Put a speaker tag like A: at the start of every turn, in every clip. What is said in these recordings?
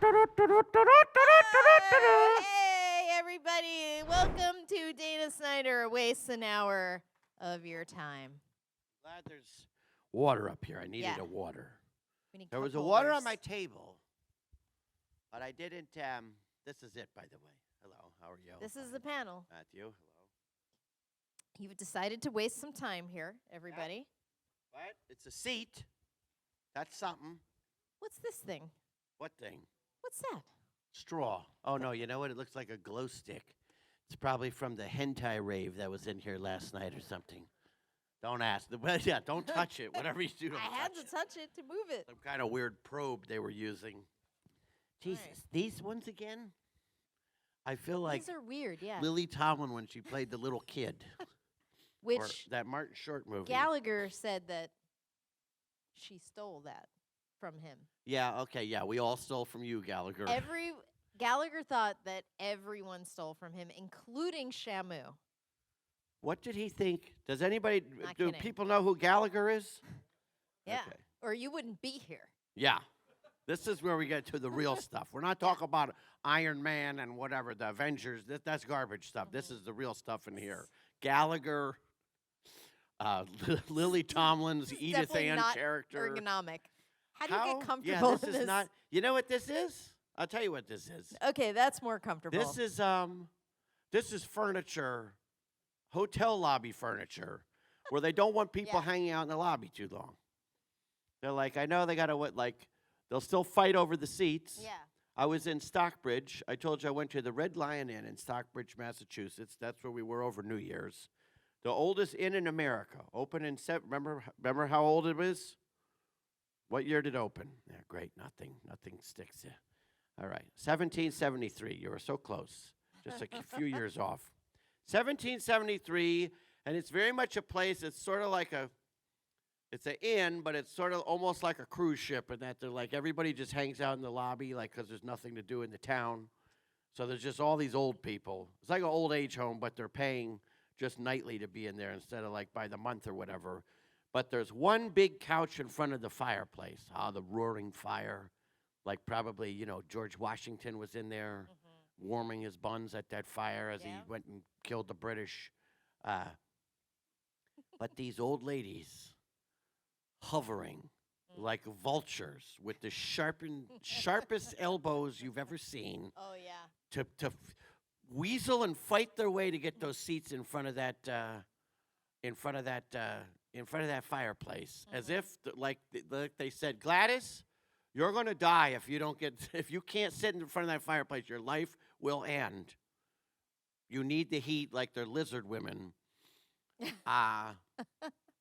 A: Hey, everybody. Welcome to Dana Snyder Wastes an Hour of Your Time.
B: Glad there's water up here. I needed
A: Yeah.
B: a water.
A: We need
B: There was a
A: cup
B: water on
A: holders.
B: my table, but I didn't. This is it, by the way. Hello, how are you?
A: This is the panel.
B: Matthew, hello.
A: You've decided to waste some time here, everybody.
B: What? It's a seat. That's something.
A: What's this thing?
B: What thing?
A: What's that?
B: Straw. Oh, no, you know what? It looks like a glow stick. It's probably from the hentai rave that was in here last night or something. Don't ask. Well, yeah, don't touch it. Whatever you do, don't
A: I had to
B: it.
A: touch it to move it.
B: Some kind of weird probe they were using. Jesus,
A: Right.
B: these ones again? I feel like
A: These are weird, yeah.
B: Lily Tomlin when she played the little kid. Or
A: Which
B: that Martin Short movie.
A: Gallagher said that she stole that from him.
B: Yeah, okay, yeah. We all stole from you, Gallagher.
A: Gallagher thought that everyone stole from him, including Shamu.
B: What did he think? Does anybody,
A: Not
B: do
A: kidding.
B: people know who Gallagher is?
A: Yeah.
B: Okay.
A: Or you wouldn't be here.
B: Yeah. This is where we get to the real stuff. We're not talking about Iron Man and whatever, the Avengers. That's garbage stuff. This is the real stuff in here. Gallagher, Lily Tomlin's
A: This is
B: Edith
A: definitely
B: Ann
A: not
B: character.
A: ergonomic. How do you get
B: Yeah,
A: comfortable
B: this
A: in
B: is
A: this?
B: not. You know what this is? I'll tell you what this is.
A: Okay, that's more comfortable.
B: This is furniture, hotel lobby furniture, where they don't want people
A: Yeah.
B: hanging out in the lobby too long. They're like, I know they gotta they'll still fight over the seats.
A: Yeah.
B: I was in Stockbridge. I told you I went to the Red Lion Inn in Stockbridge, Massachusetts. That's where we were over New Year's. The oldest inn in America. Open in remember how old it was? What year did it open? Yeah, great. Nothing sticks. Yeah. All right. 1773. You were so close. Just a few years off. 1773, and it's very much a place. It's sort of like it's an inn, but it's sort of almost like a cruise ship in that they're like everybody just hangs out in the lobby, like because there's nothing to do in the town. So there's just all these old people. It's like an old age home, but they're paying just nightly to be in there instead of like by the month or whatever. But there's one big couch in front of the fireplace. The roaring fire. Like probably, George Washington was in there warming his buns at that fire as he
A: Yeah.
B: went and killed the British. But these old ladies hovering like vultures with the sharpest elbows you've ever seen
A: Oh yeah.
B: to weasel and fight their way to get those seats in front of that fireplace, as if they said, Gladys, you're gonna die if you can't sit in front of that fireplace. Your life will end. You need the heat like they're lizard women.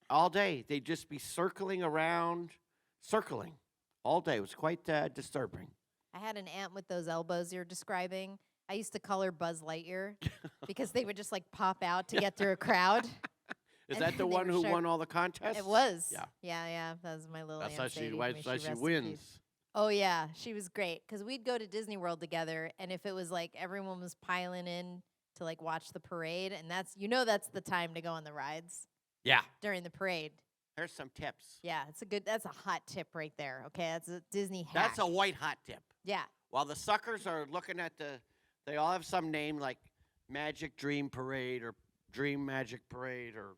B: All day they'd just be circling around all day. It was quite disturbing.
A: I had an aunt with those elbows you're describing. I used to call her Buzz Lightyear because they would just like pop out to get through a crowd.
B: Is
A: And
B: that the
A: they
B: one
A: were
B: who
A: sharp.
B: won all the contests?
A: It was.
B: Yeah.
A: Yeah. That was my little
B: That's
A: Aunt
B: how she,
A: Sadie.
B: why,
A: May
B: why she
A: rest in
B: wins.
A: peace. Oh yeah, she was great because we'd go to Disney World together, and if it was like everyone was piling in to like watch the parade, and that's the time to go on the rides
B: Yeah.
A: during the parade.
B: Here's some tips.
A: Yeah, that's a hot tip right there. Okay, that's a Disney hack.
B: That's a white hot tip.
A: Yeah.
B: While the suckers are looking at they all have some name like Magic Dream Parade or Dream Magic Parade or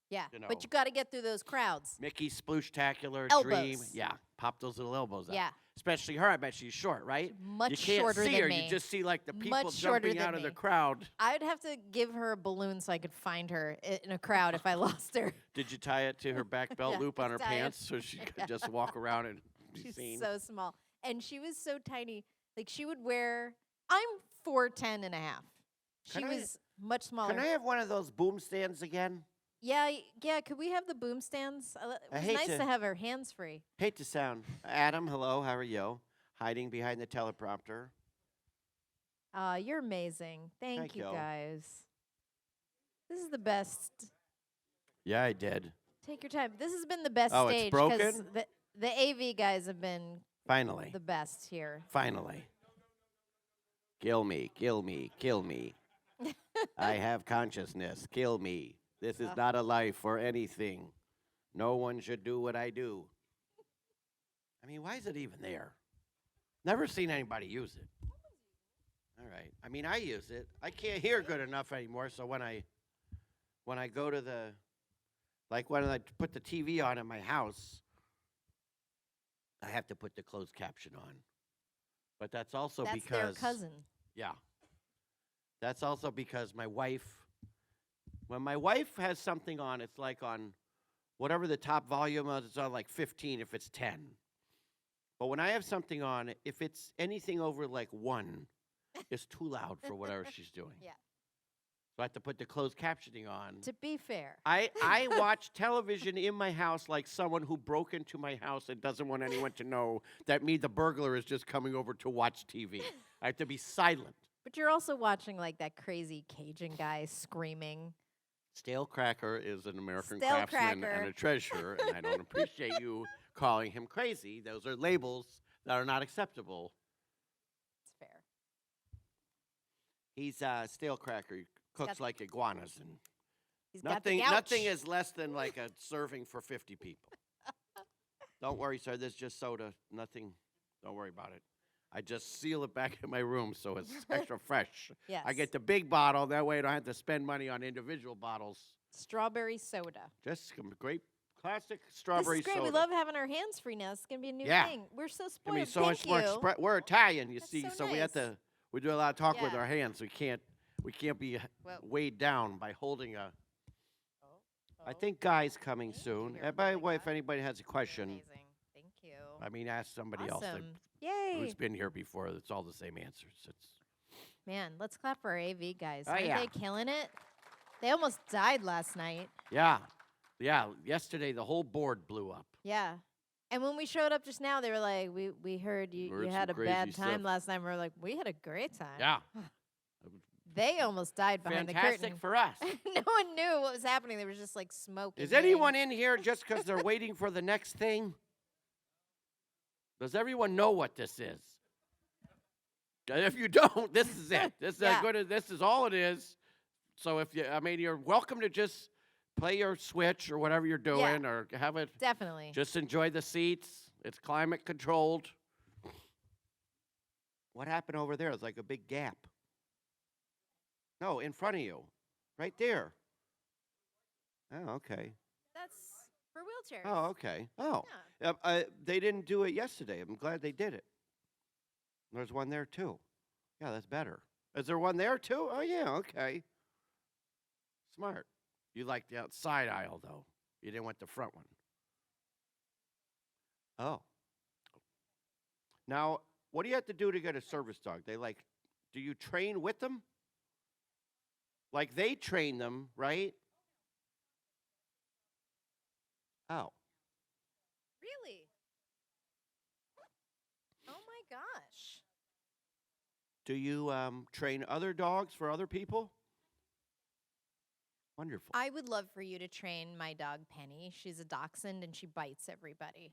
A: Yeah,
B: you know.
A: but you got to get through those crowds.
B: Mickey Splooshtacular Dream.
A: Elbows.
B: Yeah, pop those little elbows out.
A: Yeah,
B: Especially her. I bet she's short, right?
A: much
B: You can't
A: shorter
B: see
A: than
B: her.
A: me.
B: You just see like the people
A: Much shorter
B: jumping
A: than
B: out of the
A: me.
B: crowd.
A: I'd have to give her a balloon so I could find her in a crowd if I lost her.
B: Did you tie it to her back belt
A: Yeah,
B: loop on her
A: tie it.
B: pants so she could just walk around and be
A: She's
B: seen?
A: so small, and she was so tiny. Like she would wear. I'm 4'10" and a half. She
B: Can I-
A: was much smaller.
B: Can I have one of those boom stands again?
A: Yeah. Could we have the boom stands? It
B: I
A: was
B: hate
A: nice
B: to-
A: to have her hands free.
B: Hate to sound. Adam, hello. How are you? Hiding behind the teleprompter.
A: You're amazing. Thank you
B: you.
A: guys. This is the best.
B: Yeah, I did.
A: Take your time. This has been the best
B: Oh, it's
A: stage 'cause
B: broken?
A: the AV guys have been
B: Finally.
A: the best here.
B: Finally. Kill me, kill me, kill me. I have consciousness. Kill me. This is not a life or anything. No one should do what I do. I mean, why is it even there? Never seen anybody use it. All right. I mean, I use it. I can't hear good enough anymore, so when I go to the when I put the TV on in my house, I have to put the closed caption on. But that's also
A: That's their
B: because
A: cousin.
B: yeah. That's also because my wife when my wife has something on, it's like on whatever the top volume is, it's on like 15 if it's 10. But when I have something on, if it's anything over like 1, it's too loud for whatever she's doing.
A: Yeah.
B: So I have to put the closed captioning on.
A: To be fair.
B: I watch television in my house like someone who broke into my house and doesn't want anyone to know that me, the burglar, is just coming over to watch TV. I have to be silent.
A: But you're also watching like that crazy Cajun guy screaming.
B: Stale Cracker is an American
A: Stale
B: craftsman
A: Cracker.
B: and a treasure, and I don't appreciate you calling him crazy. Those are labels that are not acceptable.
A: It's fair.
B: He's Stale Cracker. He cooks
A: got-
B: like iguanas, and
A: He's got the
B: nothing
A: gouch.
B: is less than like a serving for 50 people. Don't worry, sir. There's just soda. Nothing. Don't worry about it. I just seal it back in my room so it's extra fresh.
A: Yes.
B: I get the big bottle. That way I don't have to spend money on individual bottles.
A: Strawberry soda.
B: Just some great classic strawberry
A: This is great.
B: soda.
A: We love having our hands free now. It's gonna be a new
B: Yeah.
A: thing. We're so
B: I
A: spoiled.
B: mean, so
A: Thank
B: much
A: you.
B: more. We're Italian, you
A: That's
B: see,
A: so
B: so we have
A: nice.
B: to. We do a lot of talk with
A: Yeah.
B: our hands. We can't be
A: Well-
B: weighed down by holding a. I
A: Oh,
B: think Guy's coming
A: Thank
B: soon.
A: you,
B: And by the
A: everybody.
B: way, if anybody has a question,
A: amazing. Thank you.
B: I mean, ask somebody else
A: Awesome.
B: that,
A: Yay.
B: who's been here before. It's all the same answers. It's
A: Man, let's clap for our AV guys.
B: Oh,
A: Aren't
B: yeah.
A: they killing it? They almost died last night.
B: yeah. Yesterday, the whole board blew up.
A: Yeah. And when we showed up just now, they were like, we heard you,
B: Heard
A: you
B: some
A: had a
B: crazy
A: bad time
B: stuff.
A: last night. We were like, we had a great time.
B: Yeah,
A: They almost died behind the
B: fantastic
A: curtain.
B: for us.
A: No one knew what was happening. There was just like smoke.
B: Is
A: and
B: anyone
A: hitting.
B: in here just because they're waiting for the next thing? Does everyone know what this is? If you don't, this is it. This is
A: Yeah.
B: as good as this is all it is. So if you, I mean, you're welcome to just play your Switch or whatever you're doing, or have it.
A: Definitely.
B: Just enjoy the seats. It's climate controlled. What happened over there? It's like a big gap. No, in front of you, right there. Oh, okay.
A: That's for wheelchairs.
B: Oh, okay. Oh,
A: Yeah.
B: they didn't do it yesterday. I'm glad they did it. There's one there too. Yeah, that's better. Is there one there too? Oh, yeah. Okay. Smart. You like the outside aisle though. You didn't want the front one. Oh. Now, what do you have to do to get a service dog? Do you train with them? Like they train them, right? Oh.
A: Really? Oh my gosh.
B: Do you train other dogs for other people? Wonderful.
A: I would love for you to train my dog Penny. She's a dachshund and she bites everybody.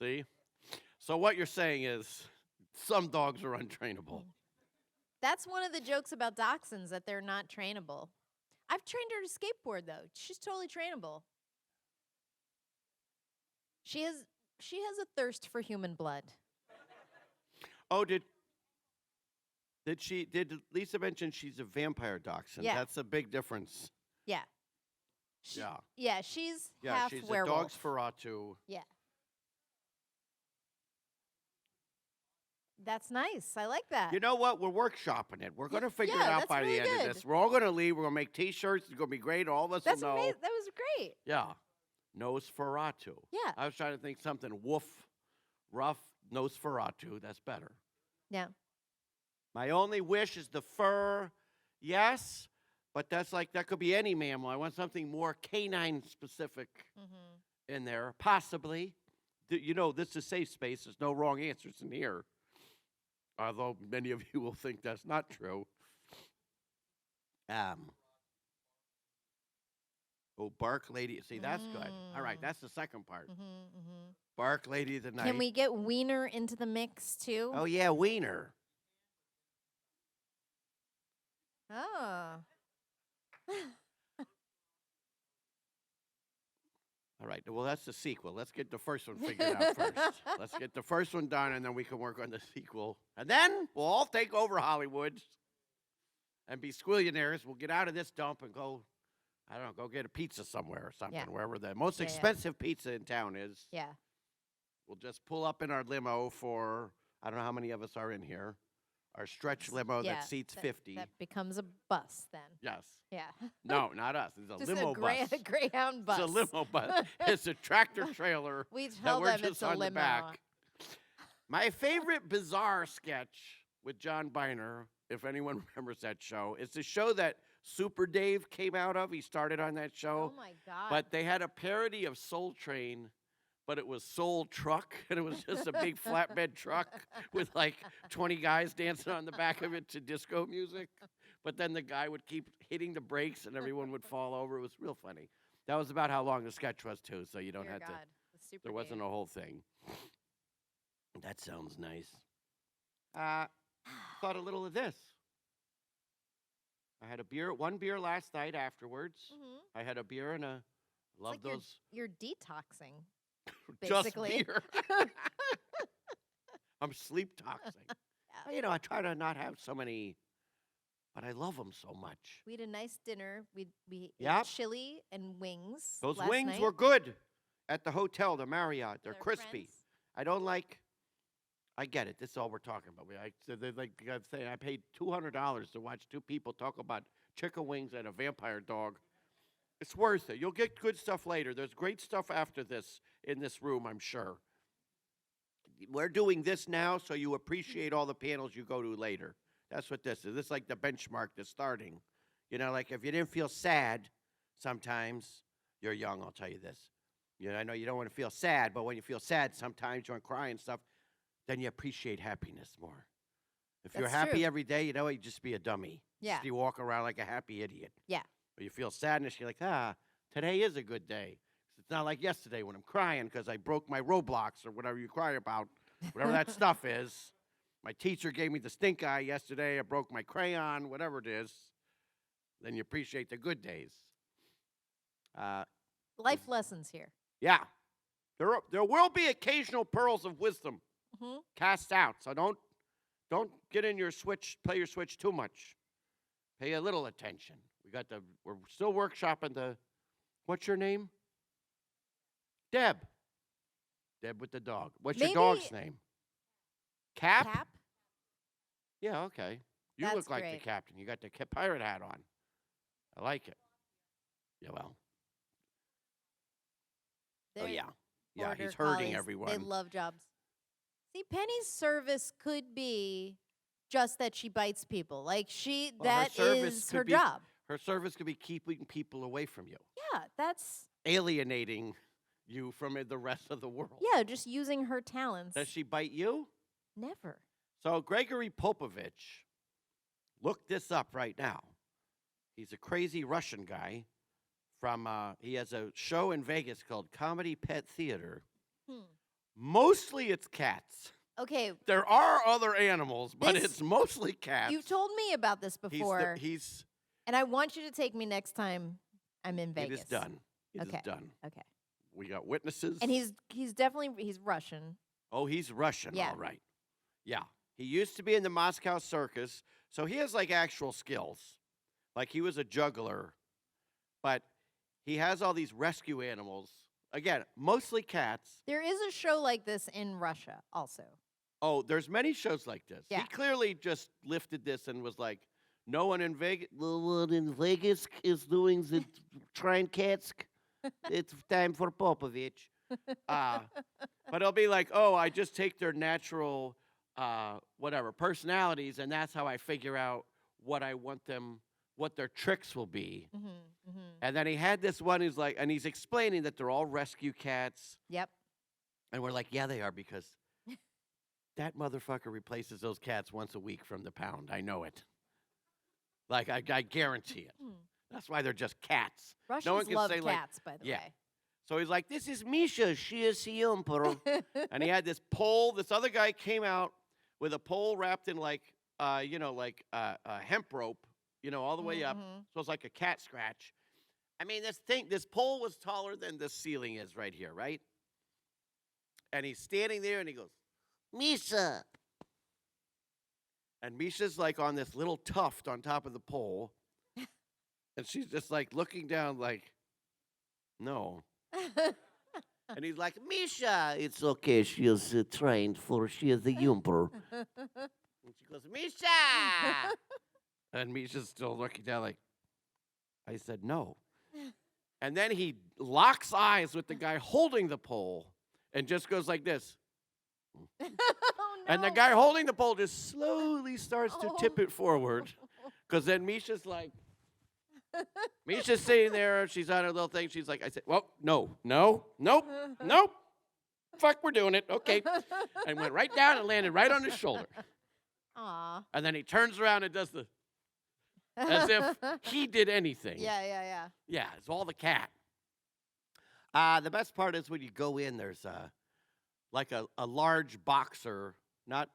B: See? So what you're saying is some dogs are untrainable.
A: That's one of the jokes about dachshunds, that they're not trainable. I've trained her to skateboard though. She's totally trainable. She has a thirst for human blood.
B: Oh, did Lisa mention she's a vampire dachshund?
A: Yeah.
B: That's a big difference.
A: Yeah.
B: Yeah.
A: She's
B: Yeah,
A: half
B: she's
A: werewolf.
B: a dog's ferratu.
A: Yeah. That's nice. I like that.
B: You know what? We're workshopping it. We're going to figure it
A: Yeah,
B: out
A: that's
B: by
A: really
B: the end
A: good.
B: of this. We're all going to leave. We're going to make T-shirts. It's going to be great. All of us
A: That's
B: will know.
A: amazing. That was great.
B: Yeah. Nosferatu.
A: Yeah.
B: I was trying to think something rough, Nosferatu. That's better.
A: Yeah.
B: My only wish is the fur. Yes, but that could be any mammal. I want something more canine specific
A: Mm-hmm.
B: in there, possibly. You know, this is safe space. There's no wrong answers in here. Although many of you will think that's not true. Bark Lady. See, that's good. All right, that's the second part.
A: Mm-hmm, mm-hmm.
B: Bark Lady of the Night.
A: Can we get Wiener into the mix too?
B: Oh, yeah, Wiener.
A: Oh.
B: All right. Well, that's the sequel. Let's get the first one figured out first. Let's get the first one done, and then we can work on the sequel. And then we'll all take over Hollywood and be squillionaires. We'll get out of this dump and go, I don't know, go get a pizza somewhere or something, wherever the most expensive pizza in town is.
A: Yeah.
B: We'll just pull up in our limo for, I don't know how many of us are in here, our stretch limo that seats 50.
A: That becomes a bus then.
B: Yes.
A: Yeah.
B: No, not us. It's a
A: Just
B: limo bus.
A: a Greyhound bus.
B: It's a limo bus. It's a tractor trailer.
A: We
B: that
A: tell
B: we're
A: them
B: just
A: it's a
B: on the
A: limo.
B: back. My favorite bizarre sketch with John Biner, if anyone remembers that show, is the show that Super Dave came out of. He started on that show.
A: Oh my God.
B: But they had a parody of Soul Train, but it was Soul Truck, and it was just a big flatbed truck with like 20 guys dancing on the back of it to disco music. But then the guy would keep hitting the brakes, and everyone would fall over. It was real funny. That was about how long the sketch was, too, so you don't have to. There wasn't a whole thing. That sounds nice. Thought a little of this. I had one beer last night afterwards.
A: Mm-hmm.
B: I had a beer and love
A: like
B: those.
A: You're detoxing.
B: Just
A: Basically.
B: beer. I'm sleep toxing. You know, I try to not have so many, but I love them so much.
A: We had a nice dinner. We
B: Yep.
A: ate chili and wings.
B: Those
A: last
B: wings
A: night.
B: were good at the hotel, the Marriott. They're
A: With our
B: crispy.
A: friends.
B: I don't like. I get it. This is all we're talking about. They're like I'm saying, I paid $200 to watch two people talk about chicken wings and a vampire dog. It's worth it. You'll get good stuff later. There's great stuff after this in this room, I'm sure. We're doing this now so you appreciate all the panels you go to later. That's what this is. This is like the benchmark that's starting. You know, like if you didn't feel sad sometimes, you're young, I'll tell you this. You know, I know you don't want to feel sad, but when you feel sad sometimes, you want to cry and stuff, then you appreciate happiness more. If you're
A: That's
B: happy
A: true.
B: every day, you know, you just be a dummy.
A: Yeah.
B: Just you walk around like a happy idiot.
A: Yeah.
B: But you feel sadness, you're like, today is a good day. It's not like yesterday when I'm crying because I broke my Roblox or whatever you cry about, whatever that stuff is. My teacher gave me the stink eye yesterday. I broke my crayon, whatever it is. Then you appreciate the good days.
A: Life lessons here.
B: Yeah. There will be occasional pearls of wisdom
A: Mm-hmm.
B: cast out. So don't get in your Switch, play your Switch too much. Pay a little attention. We're still workshopping what's your name? Deb. Deb with the dog. What's your dog's name? Cap?
A: Cap?
B: Yeah, okay. You
A: That's
B: look like
A: great.
B: the captain. You got the pirate hat on. I like it. Yeah, well.
A: They're
B: Yeah,
A: border
B: he's hurting
A: collies.
B: everyone.
A: They love jobs. See, Penny's service could be just that she bites people. Like that is her job.
B: Her service could be keeping people away from you.
A: Yeah, that's
B: Alienating you from the rest of the world.
A: just using her talents.
B: Does she bite you?
A: Never.
B: So Gregory Popovich, look this up right now. He's a crazy Russian guy he has a show in Vegas called Comedy Pet Theater. Mostly it's cats.
A: Okay.
B: There are other animals, but it's mostly cats.
A: You've told me about this before.
B: And
A: I want you to take me next time I'm in Vegas.
B: It is done. It is done.
A: Okay.
B: We got witnesses.
A: And he's definitely Russian.
B: Oh, he's Russian,
A: Yeah.
B: all right. Yeah. He used to be in the Moscow Circus, so he has like actual skills. Like he was a juggler, but he has all these rescue animals. Again, mostly cats.
A: There is a show like this in Russia also.
B: Oh, there's many shows like this.
A: Yeah.
B: He clearly just lifted this and was like, no one in Vegas. No one in Vegas is doing the train cats. It's time for Popovich. But it'll be like, I just take their natural, personalities, and that's how I figure out what I want them, what their tricks will be.
A: Mm-hmm, mm-hmm.
B: And then he had this one who's like, and he's explaining that they're all rescue cats.
A: Yep.
B: And we're like, yeah, they are, because that motherfucker replaces those cats once a week from the pound. I know it. Like, I guarantee it. That's why they're just cats.
A: Russians
B: no one can
A: love
B: say,
A: cats, by the way.
B: So he's like, this is Misha. She is the emperor. And he had this pole. This other guy came out with a pole wrapped in like hemp rope, all the way up.
A: Mhm.
B: So it's like a cat scratch. I mean, this pole was taller than the ceiling is right here, right? And he's standing there and he goes, Misha. And Misha's like on this little tuft on top of the pole. And she's just like looking down like, no. And he's like, Misha, it's okay. She is trained for, she is the Jumper. And she goes, Misha. And Misha's still looking down like, I said no. And then he locks eyes with the guy holding the pole and just goes like this.
A: Oh,
B: And the
A: no.
B: guy holding the pole just slowly starts to tip
A: Oh.
B: it forward. Because then Misha's like, Misha's sitting there. She's on her little thing. She's like, I said, well, nope. Fuck, we're doing it. Okay. And went right down and landed right on his shoulder.
A: Aw.
B: And then he turns around and does the, as if he did anything.
A: Yeah.
B: Yeah, it's all the cat. The best part is when you go in, there's like a large boxer, not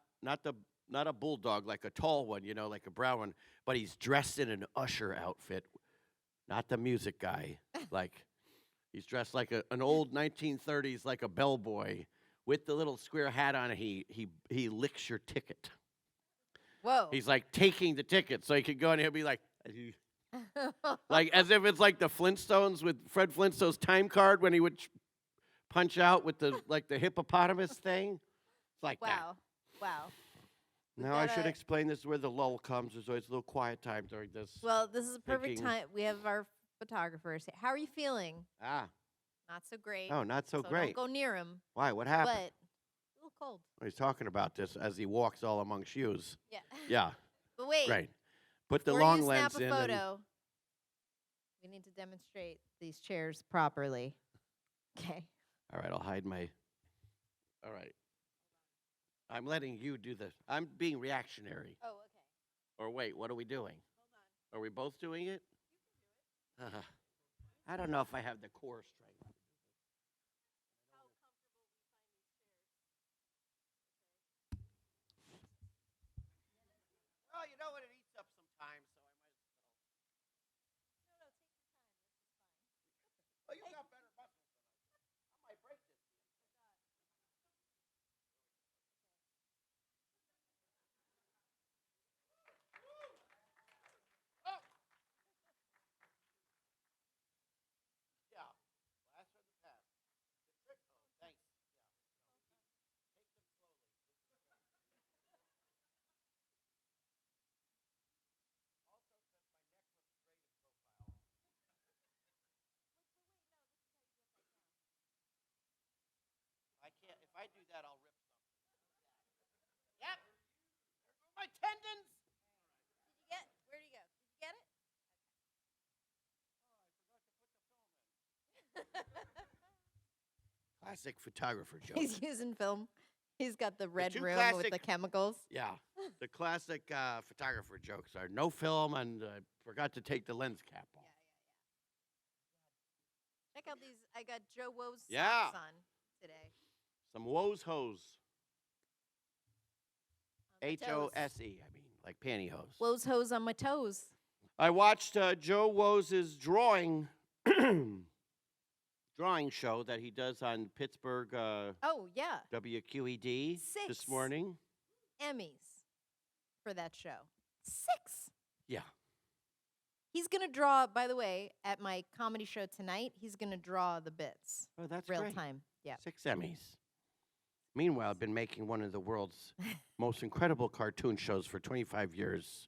B: a bulldog, like a tall one, like a brown one, but he's dressed in an usher outfit, not the music guy. Like he's dressed like an old 1930s, like a bellboy with the little square hat on. He licks your ticket.
A: Whoa.
B: He's like taking the ticket, so he could go and he'll be like as if it's like the Flintstones with Fred Flintstone's time card when he would punch out with the the hippopotamus thing. It's like that.
A: Wow.
B: Now I should explain this is where the lull comes. There's always a little quiet time during this.
A: Well, this is a perfect
B: thinking.
A: time. We have our photographers. How are you feeling? Not so great.
B: Oh, not so
A: Don't
B: great.
A: go near him.
B: Why? What happened?
A: But a little cold.
B: He's talking about this as he walks all among shoes.
A: Yeah.
B: Yeah.
A: But wait.
B: Right. Put the
A: Before
B: long
A: you
B: lens
A: snap a
B: in.
A: photo, we need to demonstrate these chairs properly. Okay.
B: All right, I'll hide my. All right. I'm letting you do this. I'm being reactionary.
A: Oh, okay.
B: Or wait, what are we doing?
A: Hold on.
B: Are we both doing it? I don't know if I have the core strength.
A: How comfortable we find these chairs.
B: Oh, you know what? It eats up some time, so I might as well.
A: No, take your time. This is fine.
B: Oh, you got better muscles than I do. I might break this. Oh! Yeah. Last from the past. The trick. Oh, thanks. Yeah. Take them slowly. Also, because my neck looks great in profile. I can't. If I do that, I'll rip something. Yep. There go my tendons.
A: Where'd you go? Did you get it?
B: Classic photographer joke.
A: He's using film. He's got the red
B: two
A: room with
B: classic-
A: the chemicals.
B: Yeah. The classic photographer jokes are no film and forgot to take the lens cap off.
A: Check out these. I got Joe Woes
B: Yeah.
A: socks on today.
B: Some woes hose.
A: On my toes.
B: H-O-S-E. I mean, like pantyhose.
A: Woes hose on my toes.
B: I watched Joe Woes' drawing show that he does on Pittsburgh
A: Oh, yeah.
B: WQED this
A: 6
B: morning.
A: Emmys for that show. 6.
B: Yeah.
A: He's going to draw, by the way, at my comedy show tonight, he's going to draw the bits.
B: Oh, that's
A: real
B: great.
A: time. Yeah.
B: 6 Emmys. Meanwhile, I've been making one of the world's most incredible cartoon shows for 25 years.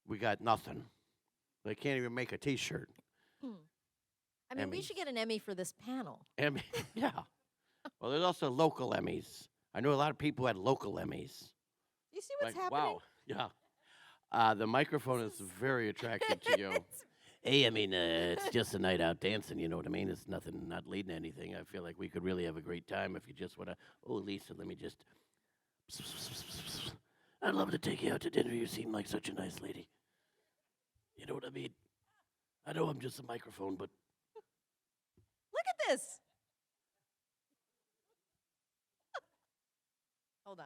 B: We got nothing. They can't even make a T-shirt.
A: I mean, we
B: Emmys.
A: should get an Emmy for this panel.
B: Emmy, yeah. Well, there's also local Emmys. I know a lot of people who had local Emmys.
A: You see what's
B: Like,
A: happening?
B: wow, yeah. The microphone is very attractive to you. Hey, I mean, it's just a night out dancing, you know what I mean? It's nothing, not leading to anything. I feel like we could really have a great time if you just want to, oh, Lisa, let me just, I'd love to take you out to dinner. You seem like such a nice lady. You know what I mean? I know I'm just a microphone, but.
A: Look at this. Hold on.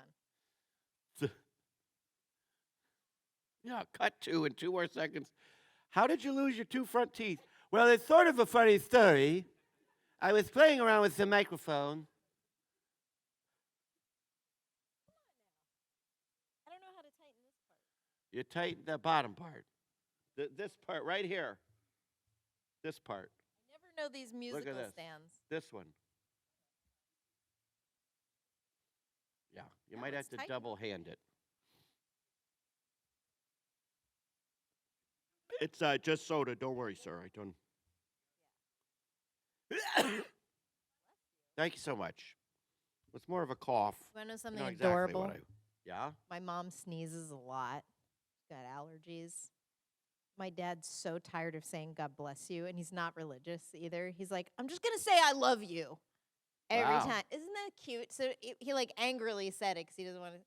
B: Yeah, cut 2 in 2 more seconds. How did you lose your 2 front teeth? Well, it's sort of a funny story. I was playing around with the microphone.
A: I don't know how to tighten this part.
B: You tighten the bottom part. This part right here. This part.
A: I never know these musical
B: this.
A: stands.
B: This one. Yeah, you
A: No,
B: might have
A: it's
B: to
A: tight.
B: double hand it. It's just soda. Don't worry, sir. I don't. Thank you so much. It's more of a cough.
A: You want to know
B: I
A: something
B: know exactly
A: adorable?
B: what yeah?
A: My mom sneezes a lot. She's got allergies. My dad's so tired of saying God bless you, and he's not religious either. He's like, I'm just going to say I love you every
B: Wow.
A: time. Isn't that cute? So he like angrily said it because he doesn't want to.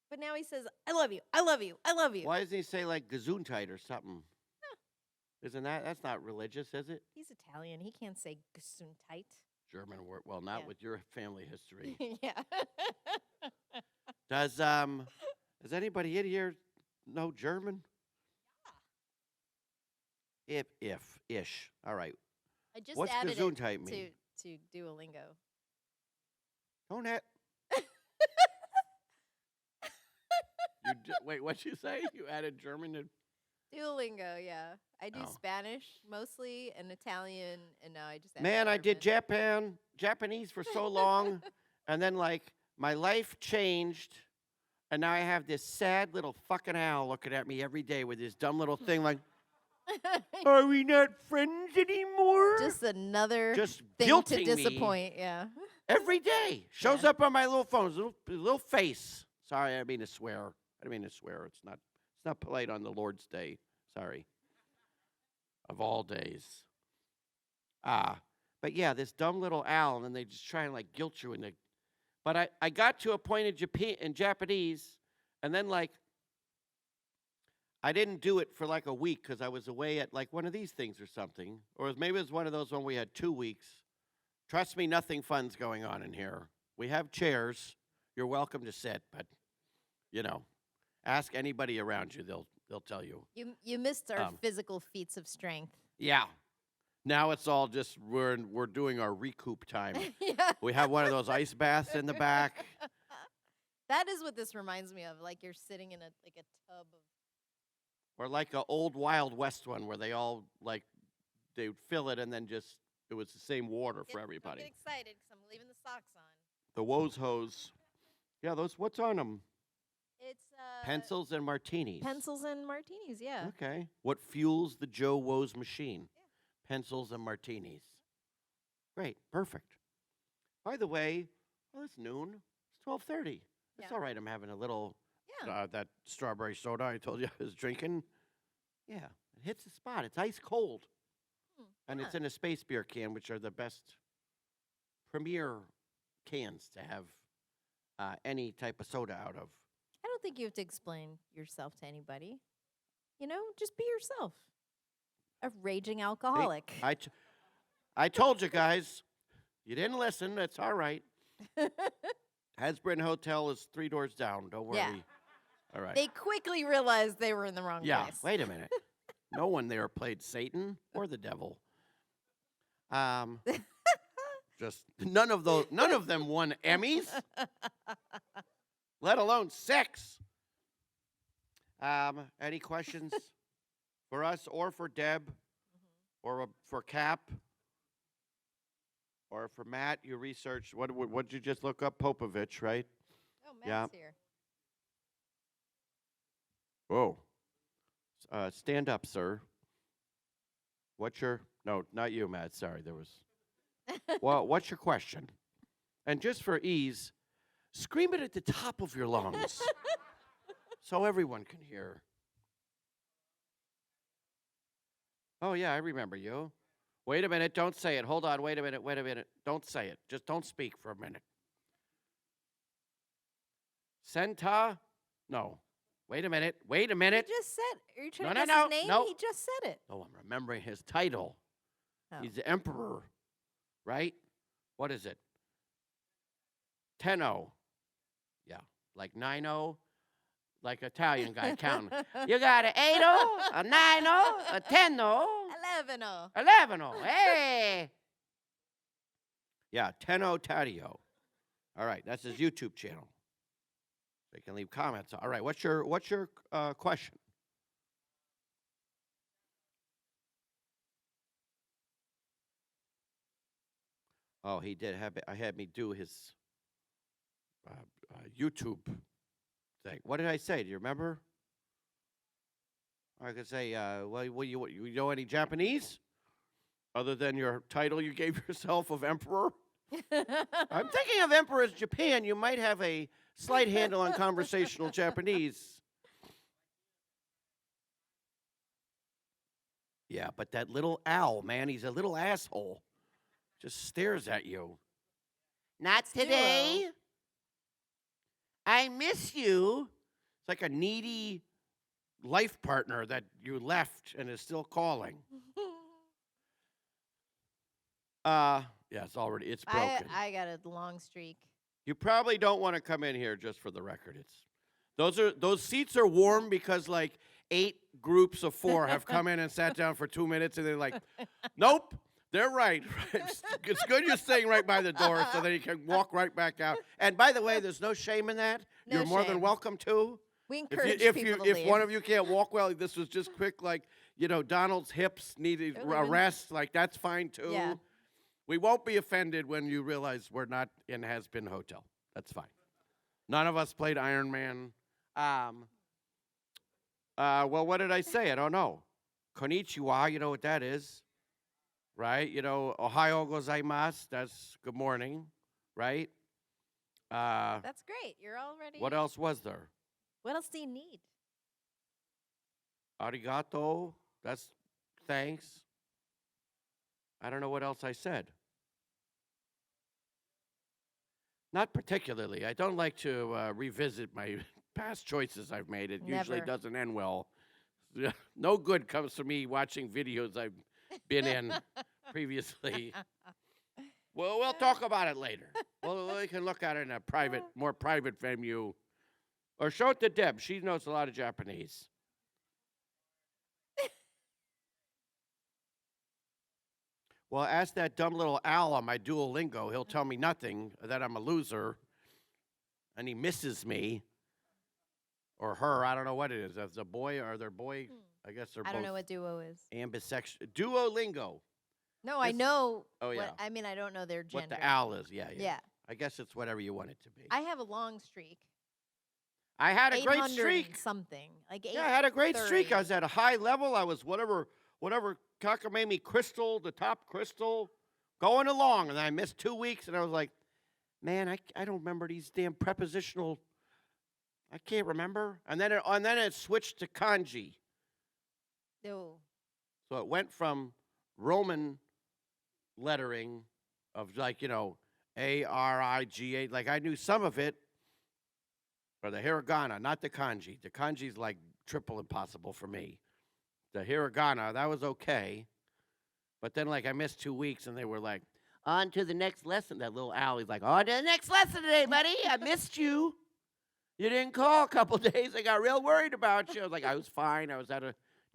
A: But now he says, I love you. I love you. I love you.
B: Why doesn't he say like Gesundheit or something? Isn't that's not religious, is it?
A: He's Italian. He can't say Gesundheit.
B: German word. Well, not
A: Yeah.
B: with your family history.
A: Yeah.
B: Does anybody in here know German? Ish. All right.
A: I just
B: What's
A: added
B: Gesundheit
A: it
B: mean?
A: to Duolingo.
B: Don't have. Wait, what'd you say? You added German to.
A: Duolingo, yeah. I do
B: Oh.
A: Spanish mostly and Italian, and now I just added
B: Man, I did
A: German.
B: Japanese for so long, and then like my life changed, and now I have this sad little fucking owl looking at me every day with this dumb little thing like, "Are we not friends anymore?"
A: Just another
B: Just
A: thing to
B: guilting me
A: disappoint, yeah.
B: every day. Shows
A: Yeah.
B: up on my little phone, his little face. Sorry, I didn't mean to swear. It's not polite on the Lord's Day. Sorry. Of all days. But yeah, this dumb little owl, and then they just try and like guilt you into. But I got to a point in Japanese, and then like I didn't do it for like a week because I was away at like one of these things or something, or maybe it was one of those when we had 2 weeks. Trust me, nothing fun's going on in here. We have chairs. You're welcome to sit, but ask anybody around you; they'll tell you.
A: You missed our physical feats of strength.
B: Yeah. Now it's all just we're doing our recoup time.
A: Yeah.
B: We have one of those ice baths in the back.
A: That is what this reminds me of. Like you're sitting in a tub of.
B: Or like an old Wild West one where they all like they would fill it and then just it was the same water for everybody.
A: I'm getting excited because I'm leaving the socks on.
B: The woes hose. Yeah, those what's on them?
A: It's
B: Pencils and martinis.
A: pencils and martinis. Yeah.
B: Okay. What fuels the Joe Woes machine? Pencils and martinis. Great. Perfect. By the way, well, it's noon. It's 12:30. It's
A: Yeah.
B: all right. I'm having a little
A: Yeah.
B: that strawberry soda I told you I was drinking. Yeah, it hits the spot. It's ice cold. And it's
A: yeah.
B: in a space beer can, which are the best premier cans to have any type of soda out of.
A: I don't think you have to explain yourself to anybody. Just be yourself. A raging alcoholic.
B: I told you guys. You didn't listen. That's all right. Hasbrin Hotel is 3 doors down. Don't worry.
A: Yeah.
B: All right.
A: They quickly realized they were in the wrong
B: Yeah.
A: place.
B: Wait a minute. No one there played Satan or the devil. Just none of them won Emmys, let alone 6. Any questions for us or for Deb or for Cap or for Matt? You researched what did you just look up? Popovich, right?
A: Oh, Matt's
B: Yeah.
A: here.
B: Whoa. Stand up, sir. No, not you, Matt. Sorry, there was. Well, what's your question? And just for ease, scream it at the top of your lungs so everyone can hear. Oh, yeah, I remember you. Wait a minute. Don't say it. Hold on. Wait a minute. Don't say it. Just don't speak for a minute. Senta? No. Wait a minute.
A: He just said. Are you trying to guess
B: No,
A: his name?
B: no.
A: He just said it.
B: Oh, I'm remembering his title.
A: Oh.
B: He's the emperor, right? What is it? 10-0. Yeah, like 9-0. like Italian guy counting. You got an 8-0, a 9-0, a 10-0,
A: 11-0.
B: 11-0. Hey. Yeah, 10-0 Taddeo. All right, that's his YouTube channel. They can leave comments. All right, what's your question? Oh, he did have. I had me do his YouTube thing. What did I say? Do you remember? I could say, well, you know any Japanese other than your title you gave yourself of emperor? I'm thinking of Emperor as Japan. You might have a slight handle on conversational Japanese. Yeah, but that little owl, man, he's a little asshole. Just stares at you. Not today. I miss you. It's like a needy life partner that you left and is still calling. Yeah, it's broken.
A: I got a long streak.
B: You probably don't want to come in here, just for the record. Those seats are warm because like 8 groups of 4 have come in and sat down for 2 minutes, and they're like, nope, they're right. It's good you're staying right by the door so that you can walk right back out. And by the way, there's no shame in that.
A: No
B: You're more than
A: shame.
B: welcome to.
A: We encourage people to
B: If
A: leave.
B: one of you can't walk well, this was just quick, like, Donald's hips needed a rest, like that's fine too.
A: Yeah.
B: We won't be offended when you realize we're not in Has-Been Hotel. That's fine. None of us played Iron Man. Well, what did I say? I don't know. Konnichiwa, you know what that is, right? Ohayo gozaimasu, that's good morning, right?
A: That's great. You're already.
B: What else was there?
A: What else do you need?
B: Arigato, that's thanks. I don't know what else I said. Not particularly. I don't like to revisit my past choices I've made. It usually
A: Never.
B: doesn't end well. No good comes from me watching videos I've been in previously. Well, we'll talk about it later. We can look at it in a more private venue. Or show it to Deb. She knows a lot of Japanese. Well, ask that dumb little owl on my Duolingo. He'll tell me nothing, that I'm a loser, and he misses me. Or her, I don't know what it is. If it's a boy or their boy, I guess they're both.
A: I don't know what duo is.
B: Ambisexual. Duolingo.
A: No, I know.
B: Oh, yeah.
A: I don't know their gender.
B: What the owl is, yeah.
A: Yeah.
B: I guess it's whatever you want it to be.
A: I have a long streak.
B: I had a great
A: 800
B: streak.
A: and something. Like
B: Yeah, I had a great streak. I was at a high level. I was whatever cockamamie crystal, the top crystal, going along. And then I missed 2 weeks, and I was like, man, I don't remember these damn prepositional. I can't remember. And then it switched to kanji.
A: No.
B: So it went from Roman lettering of ARIGA. Like I knew some of it. Or the hiragana, not the kanji. The kanji's like triple impossible for me. The hiragana, that was okay. But then, I missed 2 weeks, and they were like, on to the next lesson. That little Allie's like, on to the next lesson today, buddy. I missed you. You didn't call a couple days. I got real worried about you. I was like, I was fine. I was at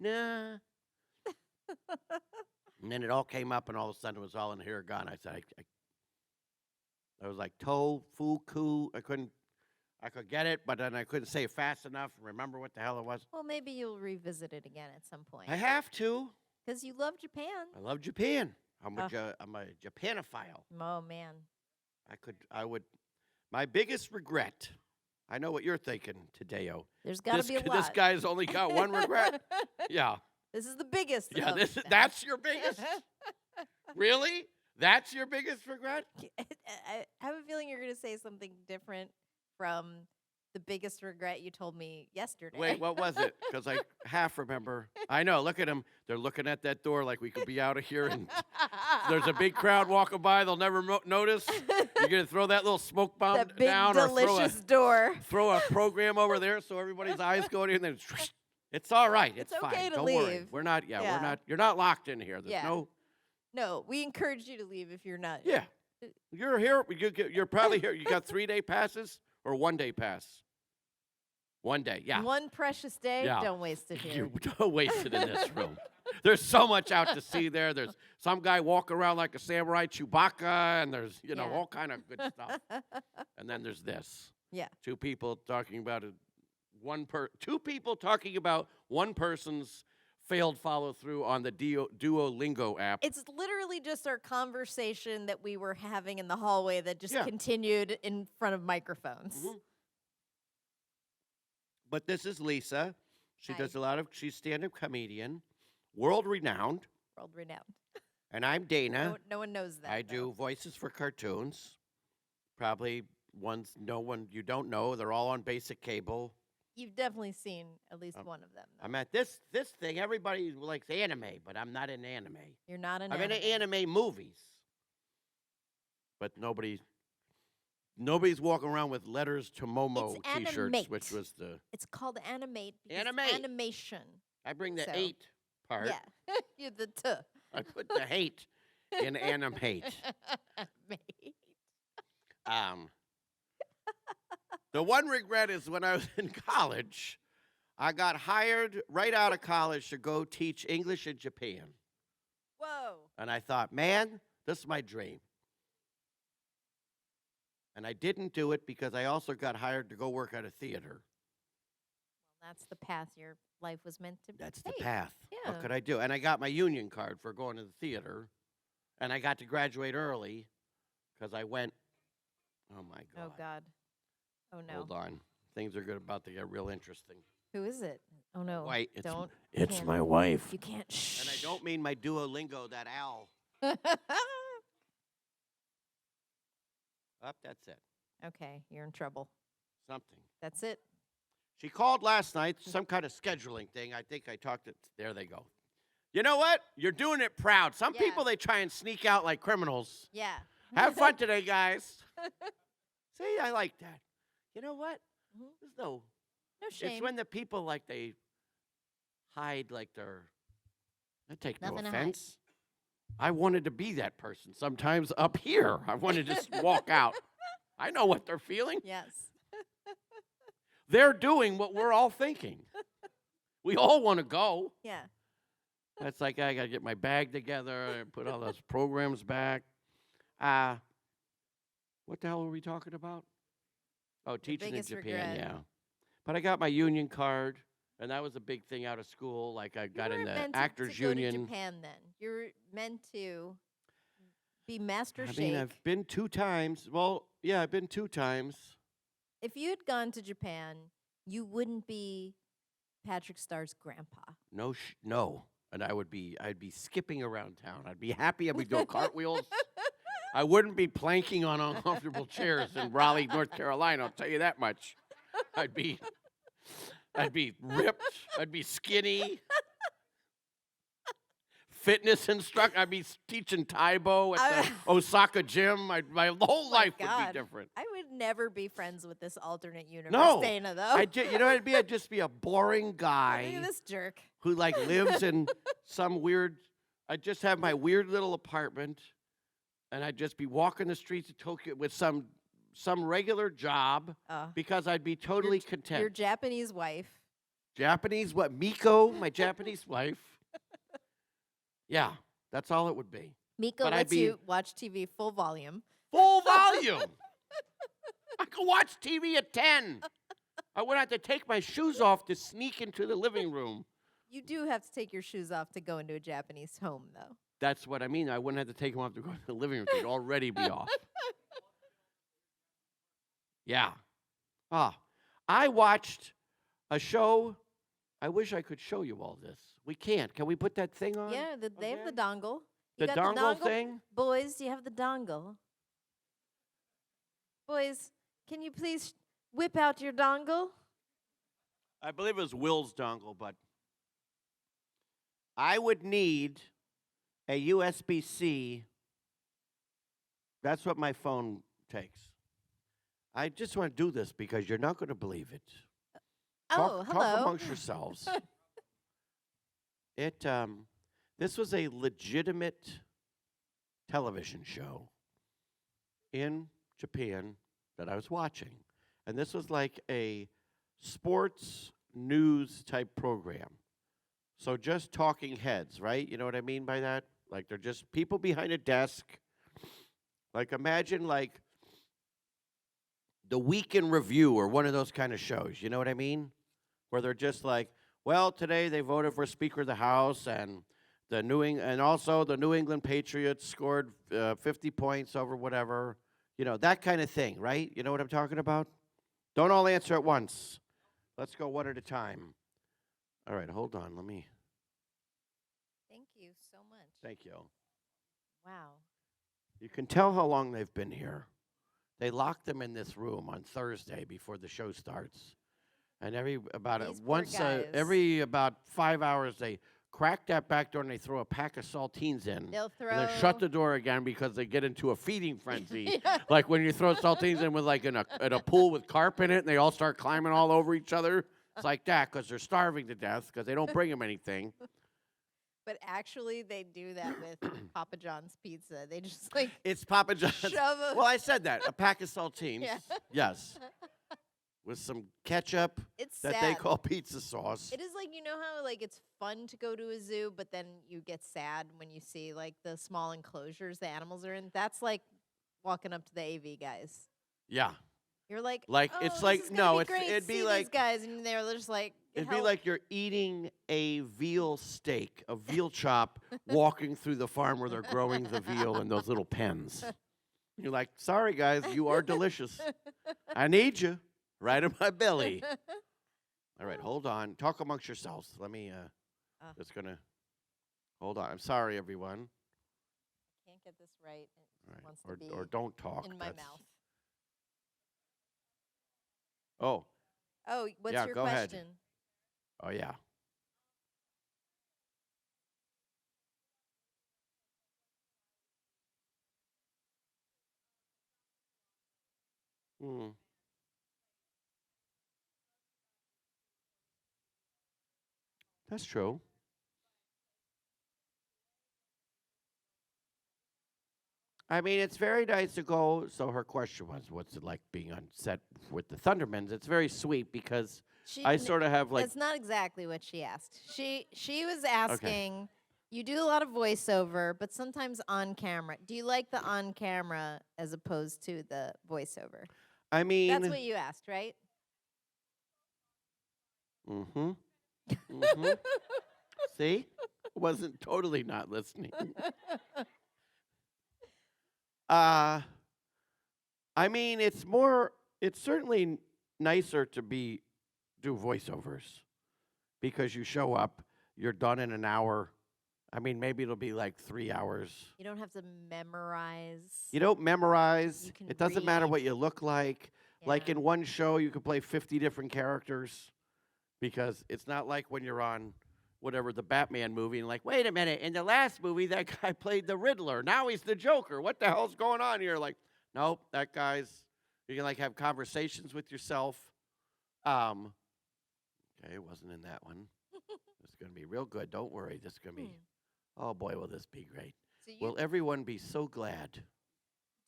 B: nah. And then it all came up, and all of a sudden it was all in hiragana. I said, I was like, to, fu, ku. I could get it, but then I couldn't say it fast enough. Remember what the hell it was?
A: Well, maybe you'll revisit it again at some point.
B: I have to.
A: Because you love Japan.
B: I love Japan. I'm a Japanophile.
A: Oh, man.
B: My biggest regret, I know what you're thinking, Tadeo.
A: There's got to be a lot.
B: This guy's only got one regret. Yeah.
A: This is the biggest.
B: Yeah, that's your biggest? Really? That's your biggest regret?
A: I have a feeling you're going to say something different from the biggest regret you told me yesterday.
B: Wait, what was it? Because I half remember. I know. Look at them. They're looking at that door like we could be out of here. And there's a big crowd walking by. They'll never notice. You're going to throw that little smoke bomb
A: that big,
B: down
A: delicious door.
B: Throw a program over there so everybody's eyes go in. Then it's all right. It's
A: okay
B: fine.
A: to
B: Don't
A: leave.
B: worry. We're not. Yeah, we're not. You're not locked in here. There's no.
A: No, we encourage you to leave if you're not.
B: Yeah, you're here. You're probably here. You got 3-day passes or 1-day pass. One day, yeah.
A: One precious day.
B: Yeah.
A: Don't waste it here.
B: You don't waste it in this room. There's so much out to see there. There's some guy walking around like a samurai Chewbacca, and there's,
A: Yeah.
B: all kind of good stuff. And then there's this.
A: Yeah.
B: Two people talking about two people talking about one person's failed follow through on the Duolingo app.
A: It's literally just our conversation that we were having in the hallway that just
B: Yeah.
A: continued in front of microphones.
B: Mhm. But this is Lisa. She
A: Hi.
B: does she's stand-up comedian, world renowned,
A: World renowned.
B: and I'm Dana.
A: No one knows that.
B: I
A: though.
B: do voices for cartoons. Probably ones you don't know. They're all on basic cable.
A: You've definitely seen at least one of them. Though.
B: I'm at this thing. Everybody likes anime, but I'm not in anime.
A: You're not an
B: I'm
A: anime.
B: in anime movies, but nobody's walking around with letters to Momo
A: It's
B: T-shirts,
A: Animate.
B: which was the
A: It's called Animate. because
B: Animate.
A: Animation.
B: I bring the
A: So,
B: 8 part.
A: Yeah. You're the T.
B: I put the hate in animate.
A: Mate.
B: The one regret is when I was in college, I got hired right out of college to go teach English in Japan.
A: Whoa.
B: And I thought, man, this is my dream. And I didn't do it because I also got hired to go work at a theater.
A: That's the path your life was meant to
B: That's the
A: take.
B: path.
A: Yeah.
B: What could I do? And I got my union card for going to the theater. And I got to graduate early because I went, oh, my God.
A: Oh, God. Oh, no.
B: Hold on. Things are about to get real interesting.
A: Who is it? Oh, no.
B: Wait,
A: Don't.
B: it's
A: can't-
B: my wife.
A: You can't. Shh.
B: And I don't mean my Duolingo, that owl. Up, that's it.
A: Okay, you're in trouble.
B: Something.
A: That's it.
B: She called last night, some kind of scheduling thing. I think I talked it. There they go. You know what? You're doing it proud. Some
A: Yeah.
B: people, they try and sneak out like criminals.
A: Yeah.
B: Have fun today, guys. See, I like that. You know what?
A: Mhm.
B: There's no.
A: No shame.
B: It's when the people like they hide like they're. I take no
A: Nothing to hide.
B: offense. I wanted to be that person sometimes up here. I wanted to just walk out. I know what they're feeling.
A: Yes.
B: They're doing what we're all thinking. We all want to go.
A: Yeah.
B: That's like, I got to get my bag together and put all those programs back. What the hell were we talking about? Oh, teaching in
A: biggest
B: Japan,
A: regret.
B: yeah. But I got my union card, and that was a big thing out of school. Like, I got
A: You
B: in
A: weren't
B: the
A: meant
B: actors
A: to go
B: union.
A: to Japan then. You're meant to be master
B: I
A: shake.
B: mean, I've been 2 times. Well, yeah, I've been 2 times.
A: If you had gone to Japan, you wouldn't be Patrick Starr's grandpa.
B: No. And I'd be skipping around town. I'd be happy. I'd be doing cartwheels. I wouldn't be planking on uncomfortable chairs in Raleigh, North Carolina. I'll tell you that much. I'd be ripped. I'd be skinny. Fitness instructor. I'd be teaching Taibo at the Osaka gym. My whole life would
A: God.
B: be different.
A: I would never be friends with this alternate universe
B: No.
A: Dana, though.
B: I'd just be a boring guy.
A: Look at this jerk.
B: Who like lives in some weird. I'd just have my weird little apartment, and I'd just be walking the streets of Tokyo with some regular job because I'd be totally content.
A: Your Japanese wife.
B: Japanese what? Miko, my Japanese wife. Yeah, that's all it would be.
A: Miko
B: But I'd
A: lets
B: be-
A: you watch TV full volume.
B: Full volume. I could watch TV at 10. I wouldn't have to take my shoes off to sneak into the living room.
A: You do have to take your shoes off to go into a Japanese home, though.
B: That's what I mean. I wouldn't have to take them off to go to the living room. They'd already be off. Yeah. I watched a show. I wish I could show you all this. We can't. Can we put that thing on?
A: Yeah, they have the
B: again?
A: dongle.
B: The
A: You got
B: dongle thing?
A: Boys, do you have the dongle? Boys, can you please whip out your dongle?
B: I believe it was Will's dongle, but I would need a USB-C. That's what my phone takes. I just want to do this because you're not going to believe it. Talk
A: hello.
B: amongst yourselves. This was a legitimate television show in Japan that I was watching. And this was like a sports news type program. So just talking heads, right? You know what I mean by that? Like they're just people behind a desk. Like imagine like the Week in Review or one of those kind of shows. You know what I mean? Where they're just like, well, today they voted for Speaker of the House, and and also the New England Patriots scored 50 points over whatever. You know that kind of thing, right? You know what I'm talking about? Don't all answer at once. Let's go one at a time. All right, hold on. Let me.
A: Thank you so much.
B: Thank you.
A: Wow.
B: You can tell how long they've been here. They lock them in this room on Thursday before the show starts, and every about 5 hours they crack that back door and they throw a pack of saltines in.
A: They'll throw.
B: And then shut the door again because they get into a feeding frenzy.
A: Yeah.
B: Like when you throw saltines in with like in a pool with carp in it, and they all start climbing all over each other. It's like that because they're starving to death because they don't bring them anything.
A: But actually, they do that with Papa John's pizza. They just like
B: It's Papa John's.
A: shove a
B: Well, I said that. A pack of saltines.
A: Yeah.
B: Yes. With some ketchup
A: It's
B: that
A: sad.
B: they call pizza sauce.
A: It is like, you know how like it's fun to go to a zoo, but then you get sad when you see like the small enclosures the animals are in. That's like walking up to the AV guys.
B: Yeah.
A: You're like,
B: Like,
A: oh,
B: it's
A: this
B: like-
A: is gonna
B: no,
A: be
B: it's-
A: great.
B: it'd be
A: See
B: like-
A: these guys, and they're just like,
B: It'd be
A: help.
B: like you're eating a veal steak, a veal chop, walking through the farm where they're growing the veal in those little pens. You're like, sorry, guys, you are delicious. I need you right in my belly. All right, hold on. Talk amongst yourselves. Let me, just going to, hold on. I'm sorry, everyone.
A: Can't get this right. It
B: All right.
A: wants to be
B: Or don't talk.
A: in my
B: That's-
A: mouth.
B: Oh,
A: Oh, what's
B: Yeah,
A: your
B: go ahead.
A: question?
B: oh, yeah. Hmm. That's true. I mean, it's very nice to go. So her question was, what's it like being on set with the Thundermans? It's very sweet because I sort of have like,
A: That's not exactly what she asked. She was asking, you do a lot of voiceover, but sometimes on camera. Do you like the on camera as opposed to the voiceover?
B: I mean,
A: That's what you asked, right?
B: mm-hmm, mm-hmm. See, wasn't totally not listening. I mean, it's certainly nicer to do voiceovers because you show up, you're done in an hour. I mean, maybe it'll be like 3 hours.
A: You don't have to memorize.
B: You don't memorize.
A: You can
B: It doesn't matter
A: read.
B: what you look like. Like
A: Yeah.
B: in one show, you could play 50 different characters because it's not like when you're on whatever the Batman movie and like, wait a minute, in the last movie, that guy played the Riddler. Now he's the Joker. What the hell's going on here? Like, nope, that guy's, you can like have conversations with yourself. Okay, it wasn't in that one. It's going to be real good. Don't worry. This is going to be, oh boy, will this be great.
A: So you
B: Will everyone be so glad?